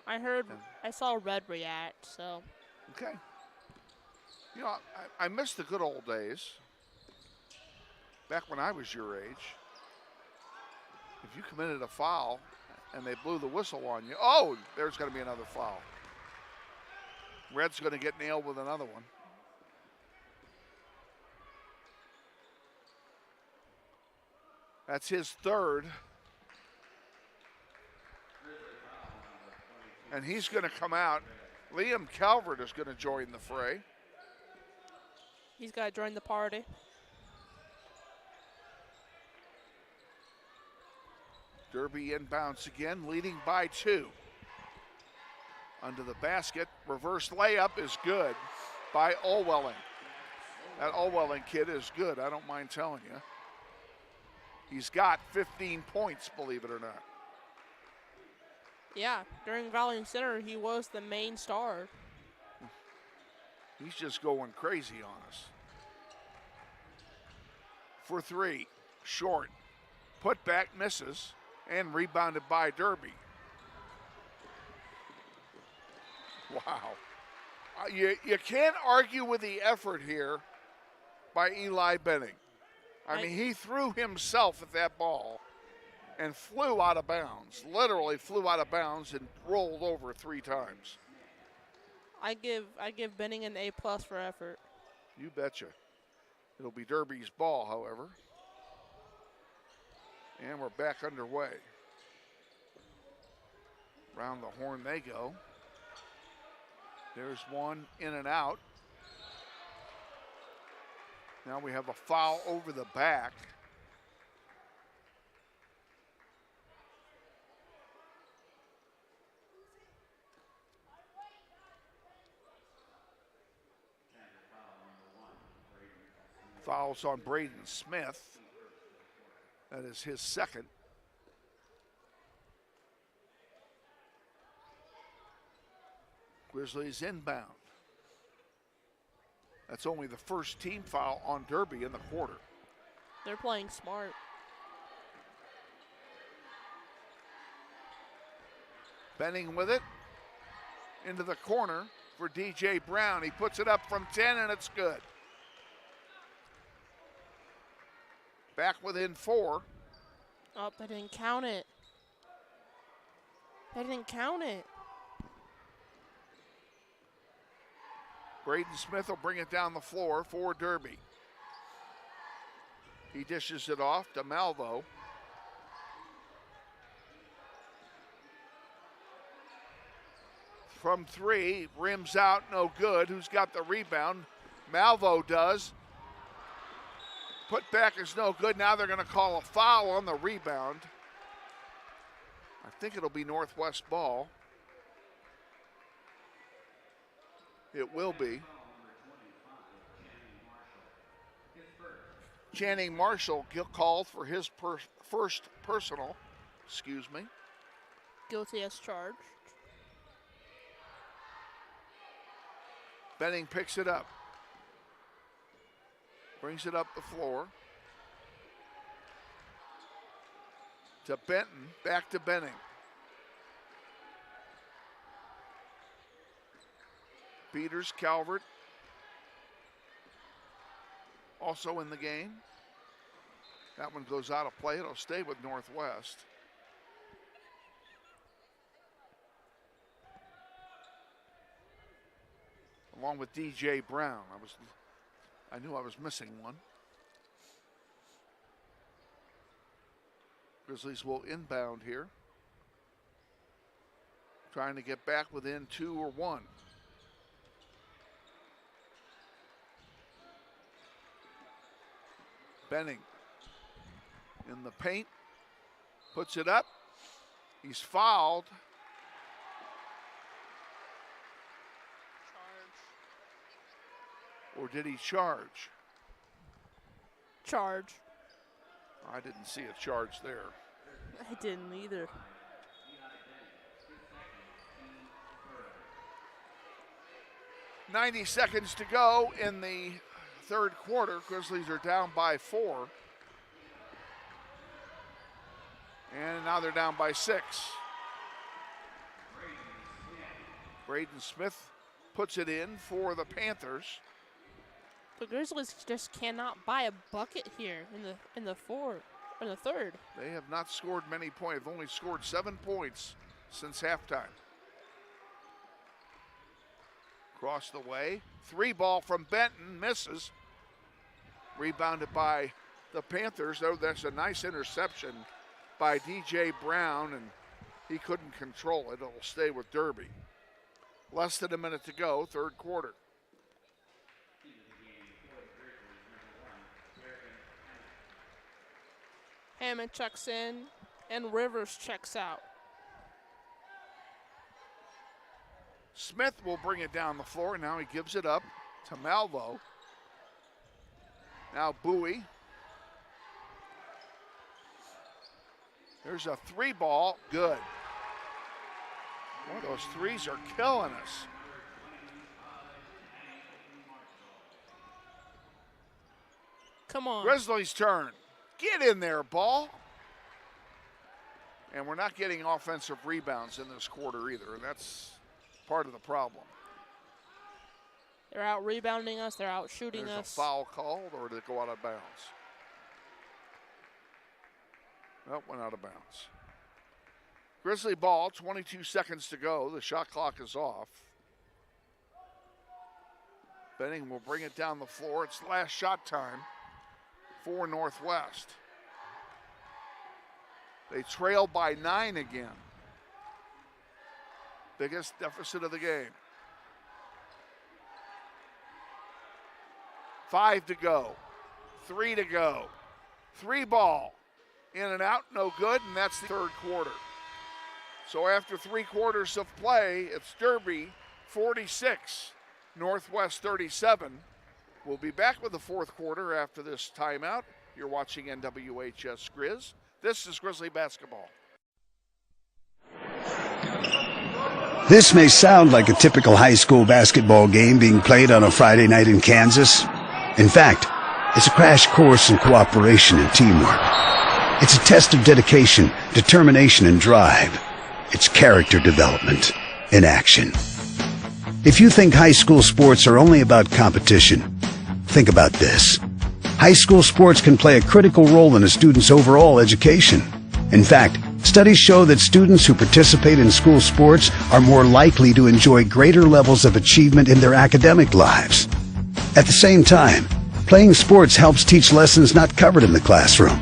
I saw red react, so. Okay. You know, I miss the good old days. Back when I was your age. If you committed a foul and they blew the whistle on you, oh, there's going to be another foul. Red's going to get nailed with another one. That's his third. And he's going to come out. Liam Calvert is going to join the fray. He's got to join the party. Derby inbounds again, leading by 2. Under the basket, reverse layup is good by Olwelling. That Olwelling kid is good, I don't mind telling you. He's got 15 points, believe it or not. Yeah, during Valley Center, he was the main star. He's just going crazy on us. For 3, short. Put back misses and rebounded by Derby. Wow. You can't argue with the effort here by Eli Benning. I mean, he threw himself at that ball and flew out of bounds, literally flew out of bounds and rolled over 3 times. I give Benning an A+ for effort. You betcha. It'll be Derby's ball, however. And we're back underway. Round the horn they go. There's one in and out. Now we have a foul over the back. Fouls on Braden Smith. That is his second. Grizzlies inbound. That's only the first team foul on Derby in the quarter. They're playing smart. Benning with it. Into the corner for DJ Brown. He puts it up from 10 and it's good. Back within 4. Oh, they didn't count it. They didn't count it. Braden Smith will bring it down the floor for Derby. He dishes it off to Malvo. From 3, rims out, no good. Who's got the rebound? Malvo does. Put back is no good. Now they're going to call a foul on the rebound. I think it'll be Northwest ball. It will be. Channing Marshall called for his first personal. Excuse me. Guilty as charged. Benning picks it up. Brings it up the floor. To Benton, back to Benning. Peters, Calvert, also in the game. That one goes out of play. It'll stay with Northwest. Along with DJ Brown. I knew I was missing one. Grizzlies will inbound here. Trying to get back within 2 or 1. Benning in the paint, puts it up. He's fouled. Or did he charge? Charge. I didn't see a charge there. I didn't either. .90 seconds to go in the third quarter. Grizzlies are down by 4. And now they're down by 6. Braden Smith puts it in for the Panthers. The Grizzlies just cannot buy a bucket here in the third. They have not scored many points. They've only scored 7 points since halftime. Across the way. 3 ball from Benton, misses. Rebounded by the Panthers, though that's a nice interception by DJ Brown, and he couldn't control it. It'll stay with Derby. Less than a minute to go, third quarter. Hammond checks in, and Rivers checks out. Smith will bring it down the floor. Now he gives it up to Malvo. Now Bowie. There's a 3 ball, good. One of those threes are killing us. Come on. Grizzlies' turn. Get in there, ball. And we're not getting offensive rebounds in this quarter either, and that's part of the problem. They're out rebounding us. They're out shooting us. There's a foul called, or did it go out of bounds? Nope, went out of bounds. Grizzly ball, 22 seconds to go. The shot clock is off. Benning will bring it down the floor. It's last shot time for Northwest. They trail by 9 again. Biggest deficit of the game. 5 to go. 3 to go. 3 ball. In and out, no good, and that's the third quarter. So after 3 quarters of play, it's Derby 46, Northwest 37. We'll be back with the fourth quarter after this timeout. You're watching NWHS Grizz. This is Grizzly basketball. This may sound like a typical high school basketball game being played on a Friday night in Kansas. In fact, it's a crash course in cooperation and teamwork. It's a test of dedication, determination, and drive. It's character development in action. If you think high school sports are only about competition, think about this. High school sports can play a critical role in a student's overall education. In fact, studies show that students who participate in school sports are more likely to enjoy greater levels of achievement in their academic lives. At the same time, playing sports helps teach lessons not covered in the classroom.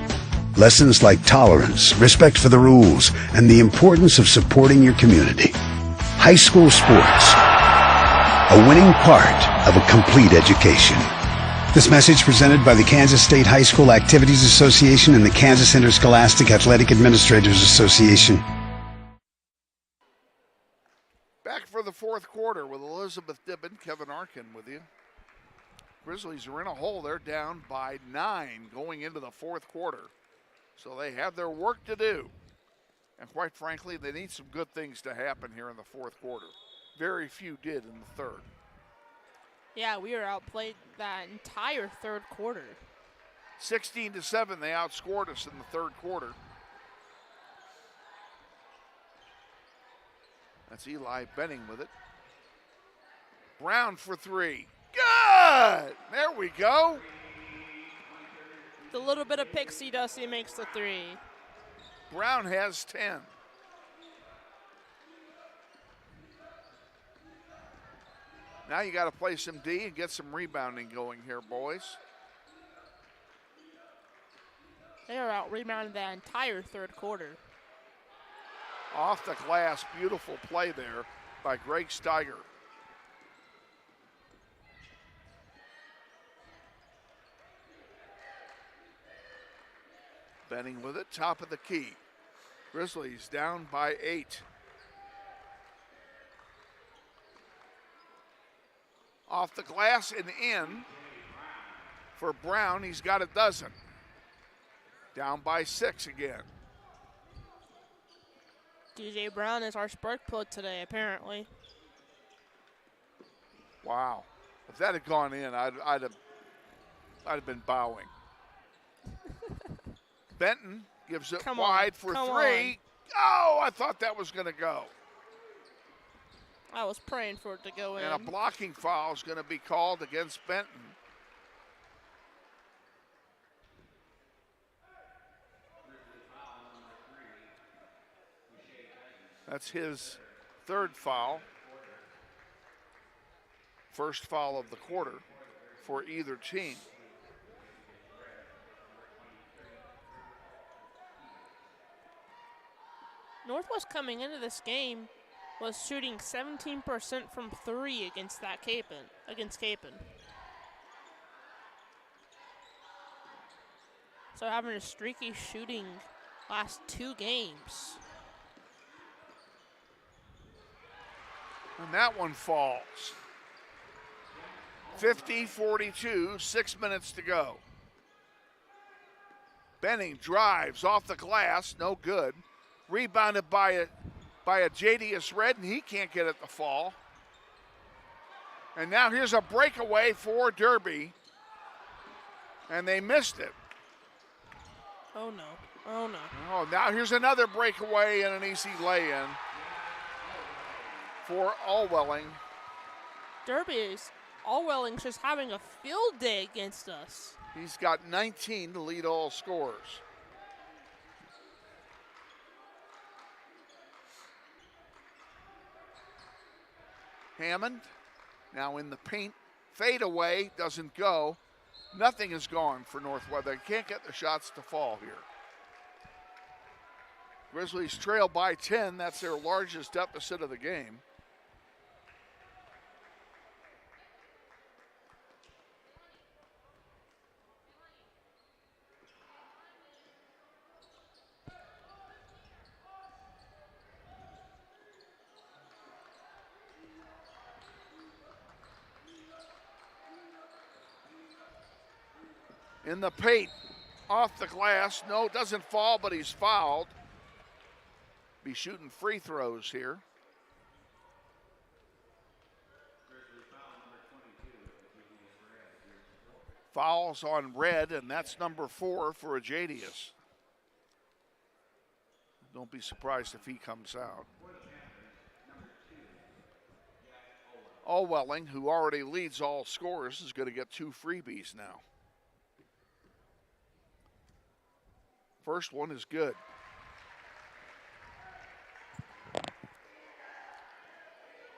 Lessons like tolerance, respect for the rules, and the importance of supporting your community. High school sports, a winning part of a complete education. This message presented by the Kansas State High School Activities Association and the Kansas Interscholastic Athletic Administrators Association. the fourth quarter with Elizabeth Dibben, Kevin Arkin with you. Grizzlies are in a hole. They're down by 9 going into the fourth quarter. So they have their work to do. And quite frankly, they need some good things to happen here in the fourth quarter. Very few did in the third. Yeah, we were outplayed that entire third quarter. 16-7, they outscored us in the third quarter. That's Eli Benning with it. Brown for 3. Good! There we go. The little bit of pixie dust, he makes the 3. Brown has 10. Now you got to play some D and get some rebounding going here, boys. They are out rebounded that entire third quarter. Off the glass, beautiful play there by Greg Steiger. Benning with it, top of the key. Grizzlies down by 8. Off the glass and in for Brown. He's got a dozen. Down by 6 again. DJ Brown is our spark plug today, apparently. Wow. If that had gone in, I'd have been bowing. Benton gives it wide for 3. Oh, I thought that was going to go. I was praying for it to go in. And a blocking foul is going to be called against Benton. That's his third foul. First foul of the quarter for either team. Northwest coming into this game was shooting 17% from 3 against Capon. So having a streaky shooting last 2 games. And that one falls. 50-42, 6 minutes to go. Benning drives off the glass, no good. Rebounded by a Jadius Red, and he can't get it to fall. And now here's a breakaway for Derby. And they missed it. Oh no, oh no. Oh, now here's another breakaway and an easy lay-in for Allwelling. Allwelling's just having a field day against us. He's got 19 to lead all scorers. Hammond now in the paint. Fade away, doesn't go. Nothing is gone for Northwest. They can't get the shots to fall here. Grizzlies trail by 10. That's their largest deficit of the game. In the paint, off the glass. No, doesn't fall, but he's fouled. Be shooting free throws here. Fouls on Red, and that's number 4 for Ajadius. Don't be surprised if he comes out. Allwelling, who already leads all scorers, is going to get 2 freebies now. First one is good.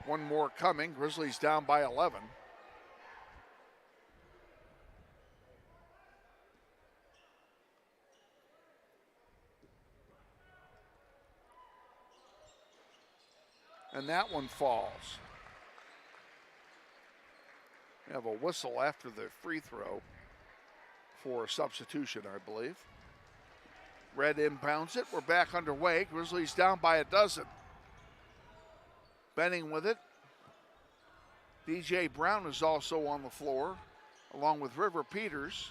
One more coming. Grizzlies down by 11. And that one falls. We have a whistle after the free throw for a substitution, I believe. Red inbounds it. We're back underway. Grizzlies down by a dozen. Benning with it. DJ Brown is also on the floor, along with River Peters.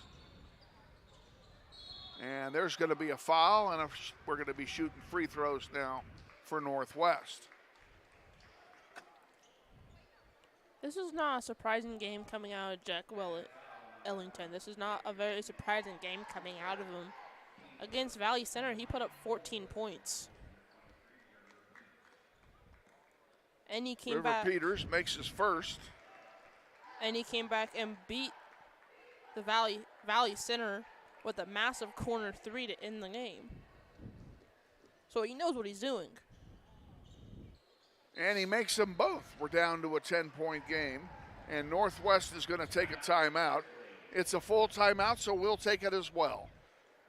And there's going to be a foul, and we're going to be shooting free throws now for Northwest. This is not a surprising game coming out of GWAL Ellington. This is not a very surprising game coming out of him. Against Valley Center, he put up 14 points. And he came back. River Peters makes his first. And he came back and beat the Valley Center with a massive corner three to end the game. So he knows what he's doing. And he makes them both. We're down to a 10-point game, and Northwest is going to take a timeout. It's a full timeout, so we'll take it as well.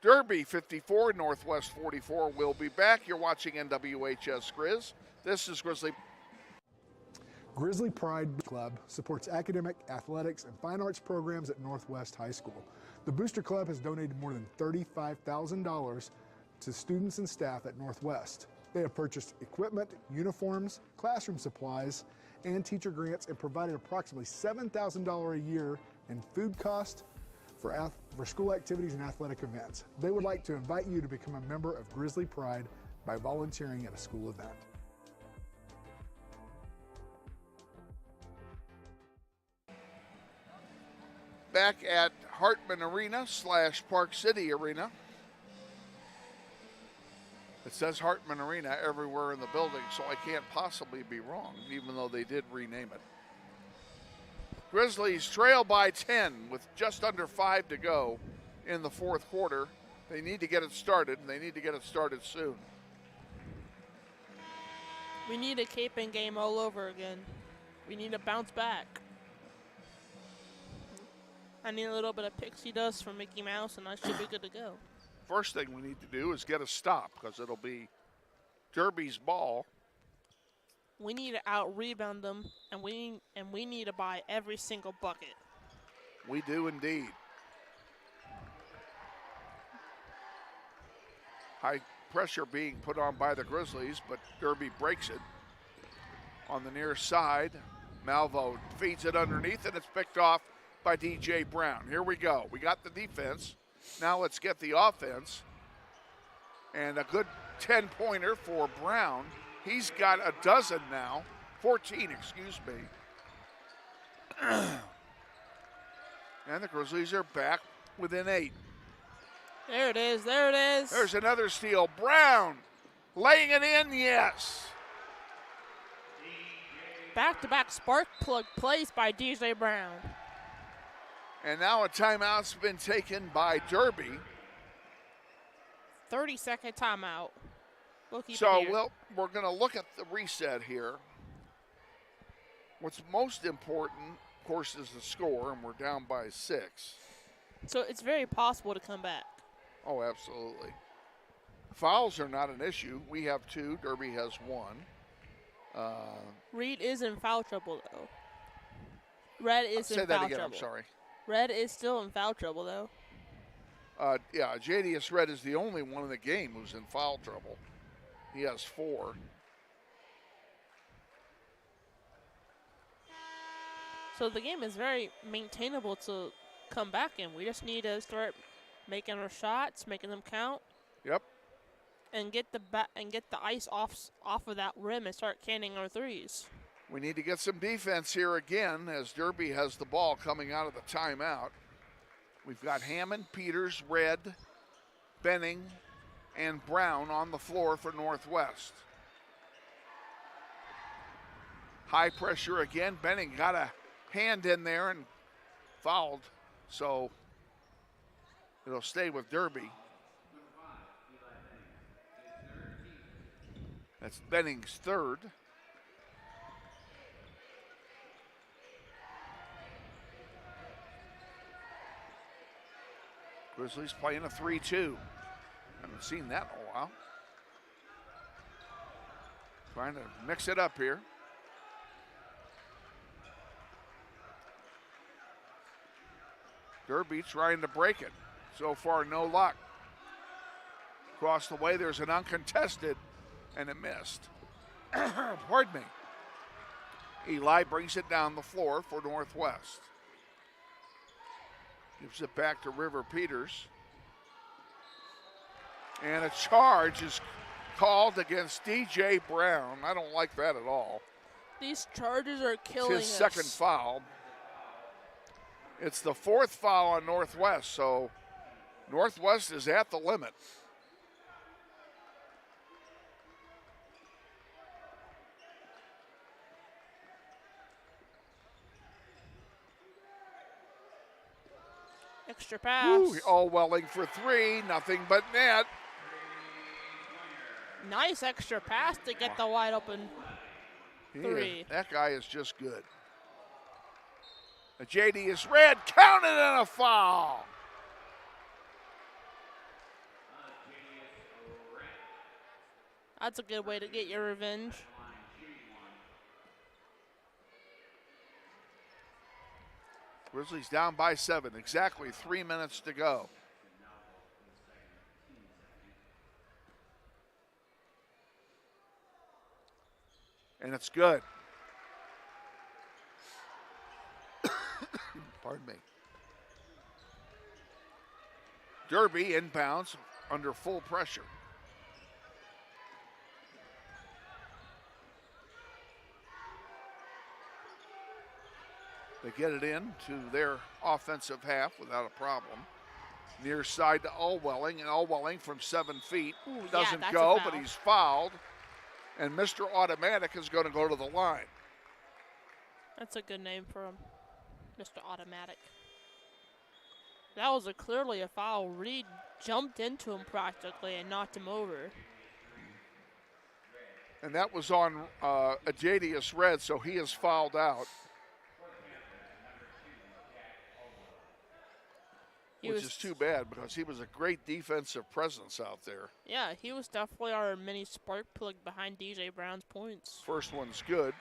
Derby 54, Northwest 44. We'll be back. You're watching NWHS Grizz. This is Grizzly. Grizzly Pride Club supports academic, athletics, and fine arts programs at Northwest High School. The Booster Club has donated more than $35,000 to students and staff at Northwest. They have purchased equipment, uniforms, classroom supplies, and teacher grants, and provided approximately $7,000 a year in food cost for school activities and athletic events. They would like to invite you to become a member of Grizzly Pride by volunteering at a school event. Back at Hartman Arena / Park City Arena. It says Hartman Arena everywhere in the building, so I can't possibly be wrong, even though they did rename it. Grizzlies trail by 10 with just under 5 to go in the fourth quarter. They need to get it started, and they need to get it started soon. We need a Capon game all over again. We need to bounce back. I need a little bit of pixie dust from Mickey Mouse, and I should be good to go. First thing we need to do is get a stop, because it'll be Derby's ball. We need to out-rebound them, and we need to buy every single bucket. We do indeed. High pressure being put on by the Grizzlies, but Derby breaks it. On the near side, Malvo feeds it underneath, and it's picked off by DJ Brown. Here we go. We got the defense. Now let's get the offense. And a good 10-pointer for Brown. He's got a dozen now. 14, excuse me. And the Grizzlies are back within 8. There it is. There it is. There's another steal. Brown laying it in, yes. Back-to-back spark plug plays by DJ Brown. And now a timeout's been taken by Derby. 30-second timeout. We'll keep So it here. we're going to look at the reset here. What's most important, of course, is the score, and we're down by 6. So it's very possible to come back. Oh, absolutely. Fouls are not an issue. We have 2. Derby has 1. Reed is in foul trouble, though. Red is in say that foul again, trouble. I'm sorry. Red is still in foul trouble, though. Yeah, JDS Red is the only one in the game who's in foul trouble. He has 4. So the game is very maintainable to come back in. We just need to start making our shots, making them count. Yep. And get the ice off of that rim and start canning our threes. We need to get some defense here again as Derby has the ball coming out of the timeout. We've got Hammond, Peters, Red, Benning, and Brown on the floor for Northwest. High pressure again. Benning got a hand in there and fouled, so it'll stay with Derby. That's Benning's 3rd. Grizzlies playing a 3-2. Haven't seen that in a while. Trying to mix it up here. Derby trying to break it. So far, no luck. Across the way, there's an uncontested, and it missed. Pardon me. Eli brings it down the floor for Northwest. Gives it back to River Peters. And a charge is called against DJ Brown. I don't like that at all. These charges are killing us. It's his second foul. It's the fourth foul on Northwest, so Northwest is at the limit. Extra pass. Ooh, all Welling for three, nothing but net. Nice extra pass to get the wide open three. That guy is just good. A JD is red, counted and a foul. That's a good way to get your revenge. Grizzlies down by 7, exactly 3 minutes to go. And it's good. Pardon me. Derby inbounds under full pressure. They get it in to their offensive half without a problem. Near side to Allwelling, and Allwelling from 7 feet doesn't go, but he's fouled. And Mr. Automatic is going to go to the line. That's a good name for him, Mr. Automatic. That was clearly a foul. Reed jumped into him practically and knocked him over. And that was on Ajadius Red, so he is fouled out. Which is too bad because he was a great defensive presence out there. Yeah, he was definitely our mini spark plug behind DJ Brown's points. First one's good.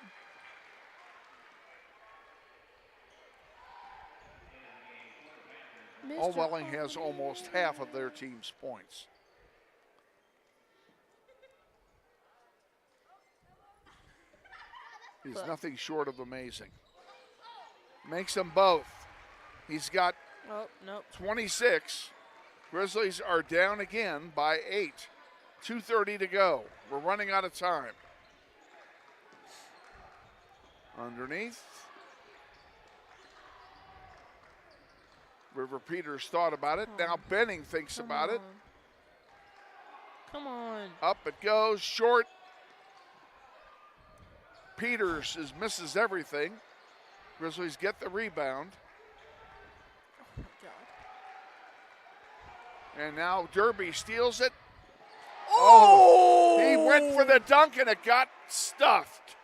Allwelling has almost half of their team's points. He's nothing short of amazing. Makes them both. He's got 26. Grizzlies are down again by 8. 2:30 to go. We're running out of time. Underneath. River Peters thought about it. Now Benning thinks about it. Come on. Up it goes. Short. Peters misses everything. Grizzlies get the rebound. And now Derby steals it. Oh! He went for the dunk and it got stuffed.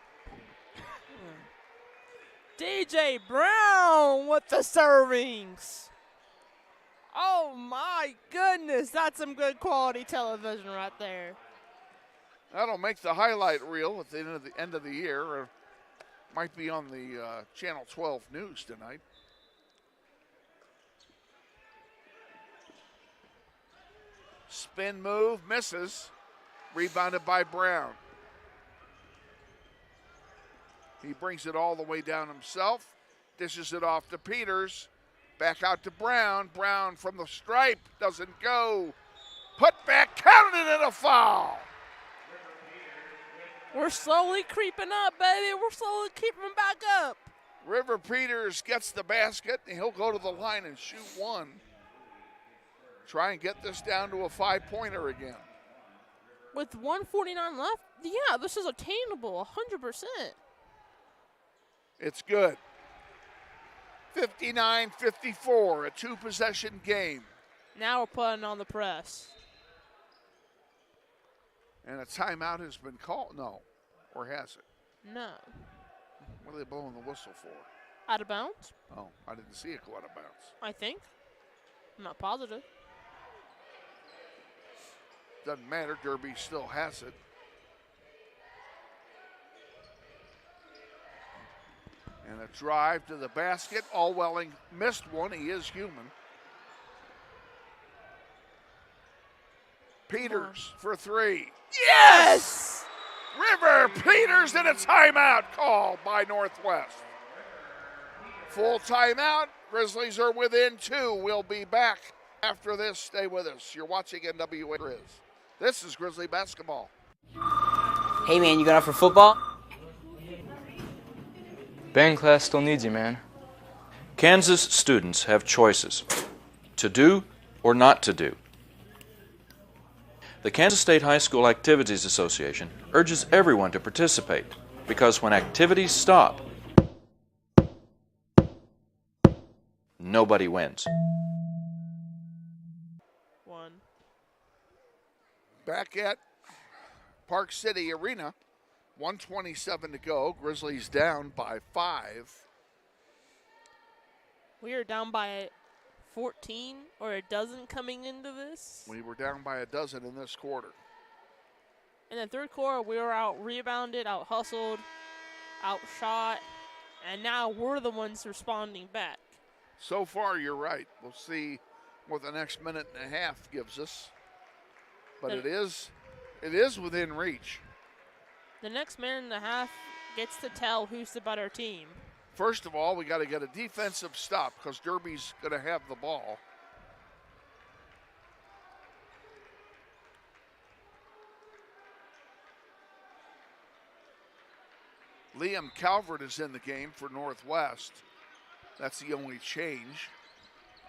DJ Brown with the servings. Oh my goodness, that's some good quality television right there. That'll make the highlight reel at the end of the year, or might be on the Channel 12 news tonight. Spin move, misses. Rebounded by Brown. He brings it all the way down himself. Dishes it off to Peters. Back out to Brown. Brown from the stripe. Doesn't go. Put back, counted and a foul. We're slowly creeping up, baby. We're slowly creeping back up. River Peters gets the basket, and he'll go to the line and shoot one. Try and get this down to a 5-pointer again. With 1:49 left, yeah, this is attainable, 100%. It's good. 59-54, a 2-possession game. Now we're putting on the press. And a timeout has been called. No, or has it? No. What are they blowing the whistle for? Out of bounds? Oh, I didn't see it go out of bounds. I think. I'm not positive. Doesn't matter. Derby still has it. And a drive to the basket. Allwelling missed one. He is human. Peters for 3. Yes! River Peters and a timeout called by Northwest. Full timeout. Grizzlies are within 2. We'll be back after this. Stay with us. You're watching NWA Grizz. This is Grizzly basketball. Hey man, you going out for football? Band class still needs you, man. Kansas students have choices to do or not to do. The Kansas State High School Activities Association urges everyone to participate because when activities stop, nobody wins. One. Back at Park City Arena, 1:27 to go. Grizzlies down by 5. We are down by 14 or a dozen coming into this. We were down by a dozen in this quarter. In the third quarter, we were out rebounded, out hustled, outshot, and now we're the ones responding back. So far, you're right. We'll see what the next minute and a half gives us. But it is within reach. The next minute and a half gets to tell who's the better team. First of all, we got to get a defensive stop because Derby's going to have the ball. Liam Calvert is in the game for Northwest. That's the only change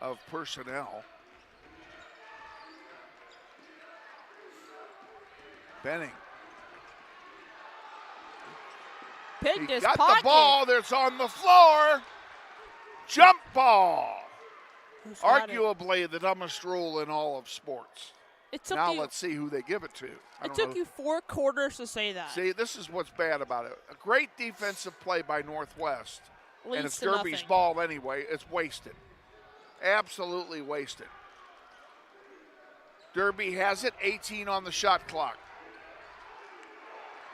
of personnel. Benning. Picked He his got pocket. the ball that's on the floor. Jump ball. Who's got it? Arguably the dumbest rule in all of sports. It took Now you, let's see who they give it to. it took you 4 quarters to say that. See, this is what's bad about it. A great defensive play by Northwest. Leads And it's to Derby's nothing. ball anyway. It's wasted. Absolutely wasted. Derby has it. 18 on the shot clock.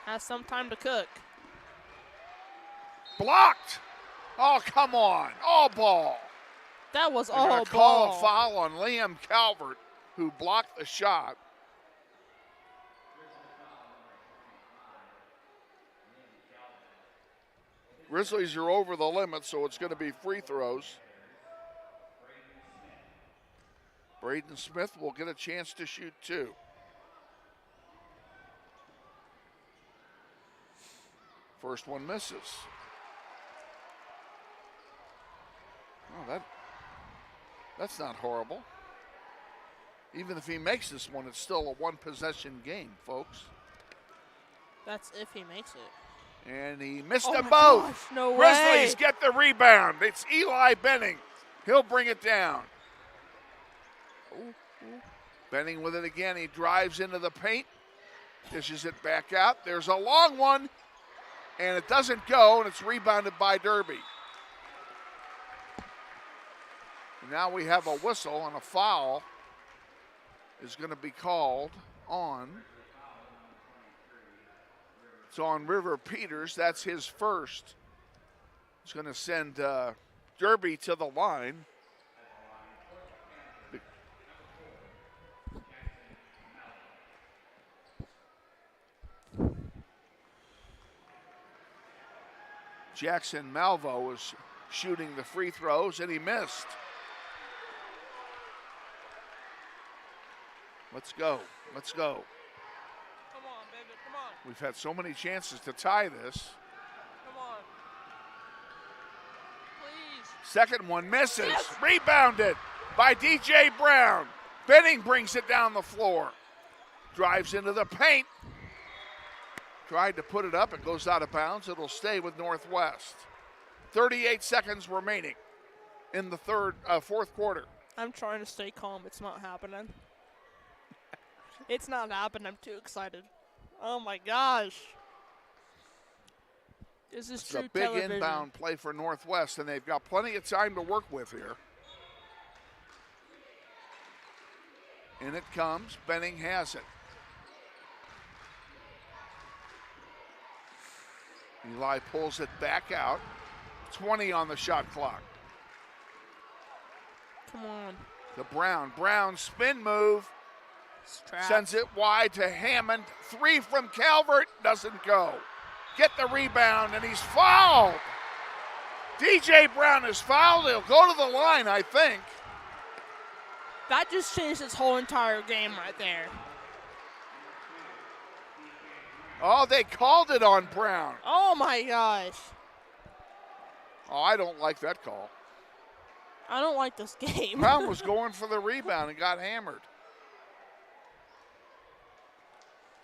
Has some time to cook. Blocked. Oh, come on. All ball. That was They're all going to call ball. a foul on Liam Calvert, who blocked the shot. Grizzlies are over the limit, so it's going to be free throws. Braden Smith will get a chance to shoot 2. First one misses. Oh, that's not horrible. Even if he makes this one, it's still a one-possession game, folks. That's if he makes it. And he missed Oh them my both. gosh, no Grizzlies way. get the rebound. It's Eli Benning. He'll bring it down. Benning with it again. He drives into the paint. Dishes it back out. There's a long one. And it doesn't go, and it's rebounded by Derby. And now we have a whistle, and a foul is going to be called on. It's on River Peters. That's his first. It's going to send Derby to the line. Jackson Malvo was shooting the free throws, and he missed. Let's go. Let's go. Come on, baby, come on. We've had so many chances to tie this. Come on. Please. Second one misses. Yes. Rebounded by DJ Brown. Benning brings it down the floor. Drives into the paint. Tried to put it up. It goes out of bounds. It'll stay with Northwest. 38 seconds remaining in the fourth quarter. I'm trying to stay calm. It's not happening. It's not happening. I'm too excited. Oh my gosh. This is It's true a big television. inbound play for Northwest, and they've got plenty of time to work with here. In it comes. Benning has it. Eli pulls it back out. 20 on the shot clock. Come on. To Brown. Brown spin move. Sends it wide to Hammond. 3 from Calvert, doesn't go. Get the rebound, and he's fouled. DJ Brown is fouled. He'll go to the line, I think. That just changed his whole entire game right there. Oh, they called it on Brown. Oh, my gosh. Oh, I don't like that call. I don't like this game. Brown was going for the rebound and got hammered.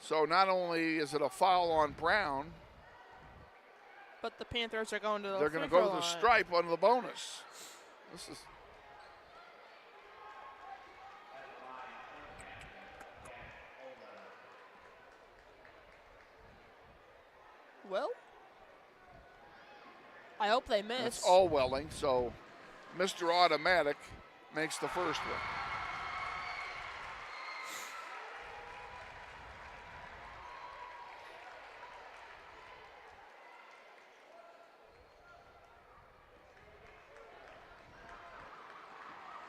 So not only is it a foul on Brown, but the Panthers are going to the they're going to go to the stripe on the bonus. This is well. I hope they miss. It's all Welling, so Mr. Automatic makes the first one.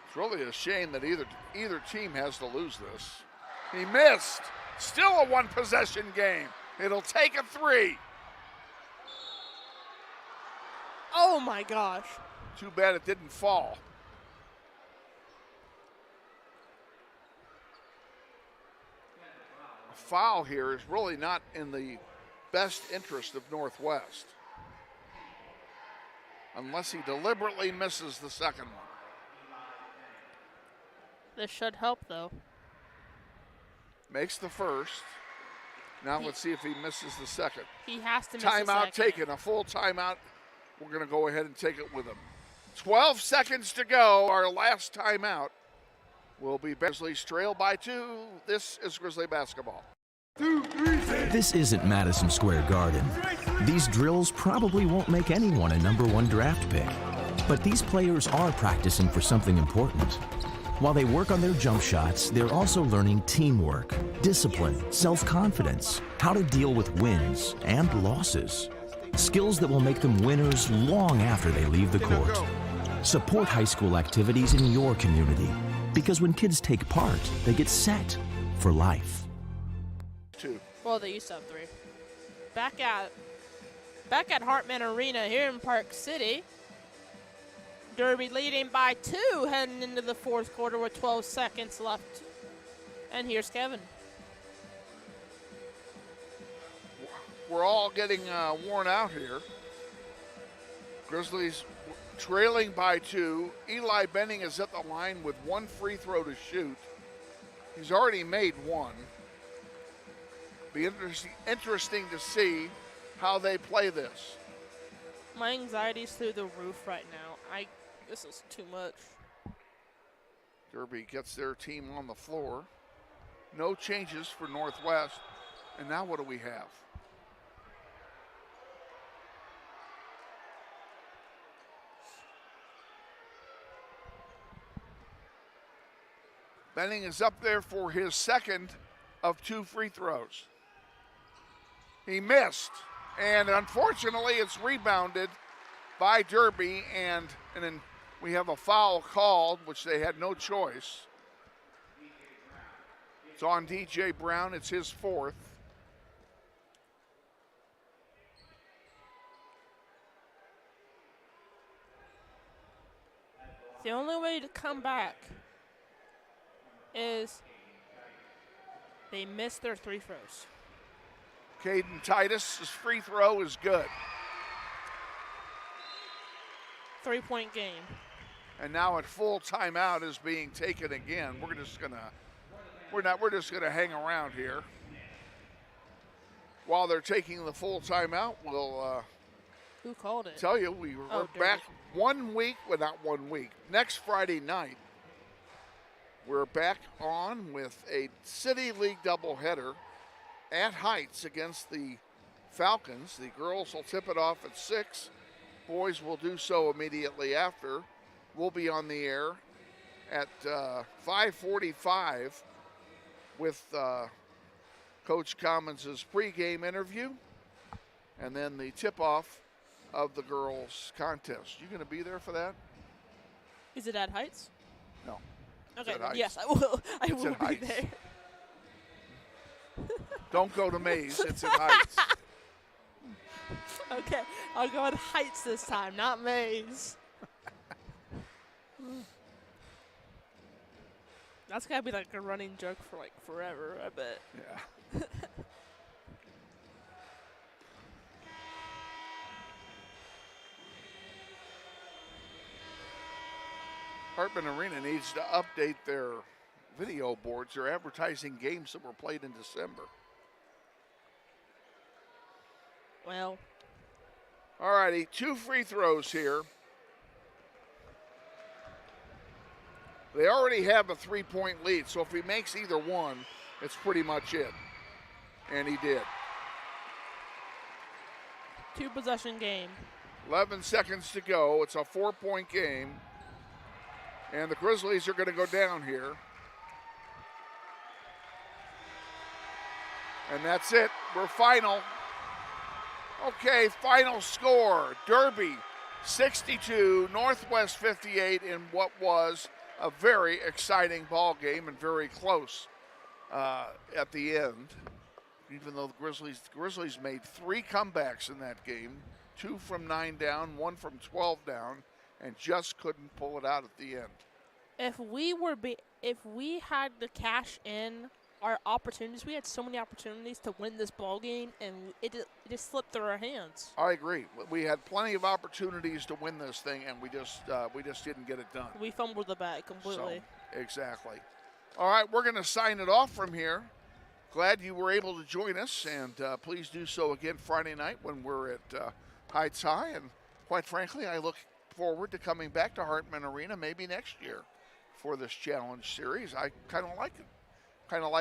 It's really a shame that either team has to lose this. He missed. Still a one-possession game. It'll take a 3. Oh, my gosh. Too bad it didn't fall. A foul here is really not in the best interest of Northwest. Unless he deliberately misses the second one. This should help, though. Makes the first. Now let's see if he misses the second. He has to miss timeout the second. taken, a full timeout. We're going to go ahead and take it with him. 12 seconds to go, our last timeout. Will be Grizzlies trail by 2. This is Grizzly basketball. This isn't Madison Square Garden. These drills probably won't make anyone a #1 draft pick. But these players are practicing for something important. While they work on their jump shots, they're also learning teamwork, discipline, self-confidence, how to deal with wins and losses. Skills that will make them winners long after they leave the court. Support high school activities in your community, because when kids take part, they get set for life. 2. Well, they used to have 3. Back at Hartman Arena here in Park City. Derby leading by 2 heading into the fourth quarter with 12 seconds left. And here's Kevin. We're all getting worn out here. Grizzlies trailing by 2. Eli Benning is at the line with 1 free throw to shoot. He's already made 1. Be interesting to see how they play this. My anxiety's through the roof right now. This is too much. Derby gets their team on the floor. No changes for Northwest. And now what do we have? Benning is up there for his second of 2 free throws. He missed, and unfortunately it's rebounded by Derby, and then we have a foul called, which they had no choice. It's on DJ Brown, it's his 4th. The only way to come back is they miss their 3 throws. Caden Titus's free throw is good. 3-point game. And now a full timeout is being taken again. We're just gonna hang around here. While they're taking the full timeout, we'll who called it? Tell you we're back 1 week, well, not 1 week. Next Friday night, we're back on with a City League doubleheader at Heights against the Falcons. The girls will tip it off at 6. Boys will do so immediately after. We'll be on the air at 5:45 with Coach Commons' pregame interview, and then the tip-off of the girls' contest. You going to be there for that? Is it at Heights? No. Okay, yes, I will. I will be there. Don't go to Mays. It's in Heights. Okay, I'll go with Heights this time, not Mays. That's gotta be like a running joke for like forever, I bet. Yeah. Hartman Arena needs to update their video boards. They're advertising games that were played in December. Well. All righty, 2 free throws here. They already have a 3-point lead, so if he makes either one, it's pretty much it. And he did. 2-possession game. 11 seconds to go. It's a 4-point game. And the Grizzlies are going to go down here. And that's it. We're final. Okay, final score. Derby 62, Northwest 58 in what was a very exciting ball game and very close at the end. Even though the Grizzlies made 3 comebacks in that game, 2 from 9 down, 1 from 12 down, and just couldn't pull it out at the end. If we had to cash in our opportunities, we had so many opportunities to win this ball game, and it just slipped through our hands. I agree. We had plenty of opportunities to win this thing, and we just didn't get it done. We fumbled the bag completely. So, exactly. All right, we're going to sign it off from here. Glad you were able to join us, and please do so again Friday night when we're at Heights High. And quite frankly, I look forward to coming back to Hartman Arena maybe next year for this challenge series. I kind of like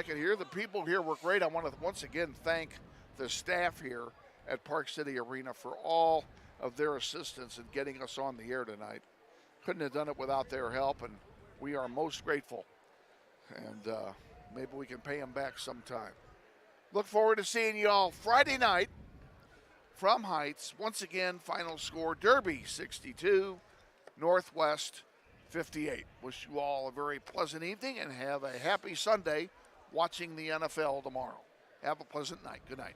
it here. The people here were great. I want to once again thank the staff here at Park City Arena for all of their assistance in getting us on the air tonight. Couldn't have done it without their help, and we are most grateful. And maybe we can pay them back sometime. Look forward to seeing you all Friday night from Heights. Once again, final score, Derby 62, Northwest 58. Wish you all a very pleasant evening and have a happy Sunday watching the NFL tomorrow. Have a pleasant night. Good night.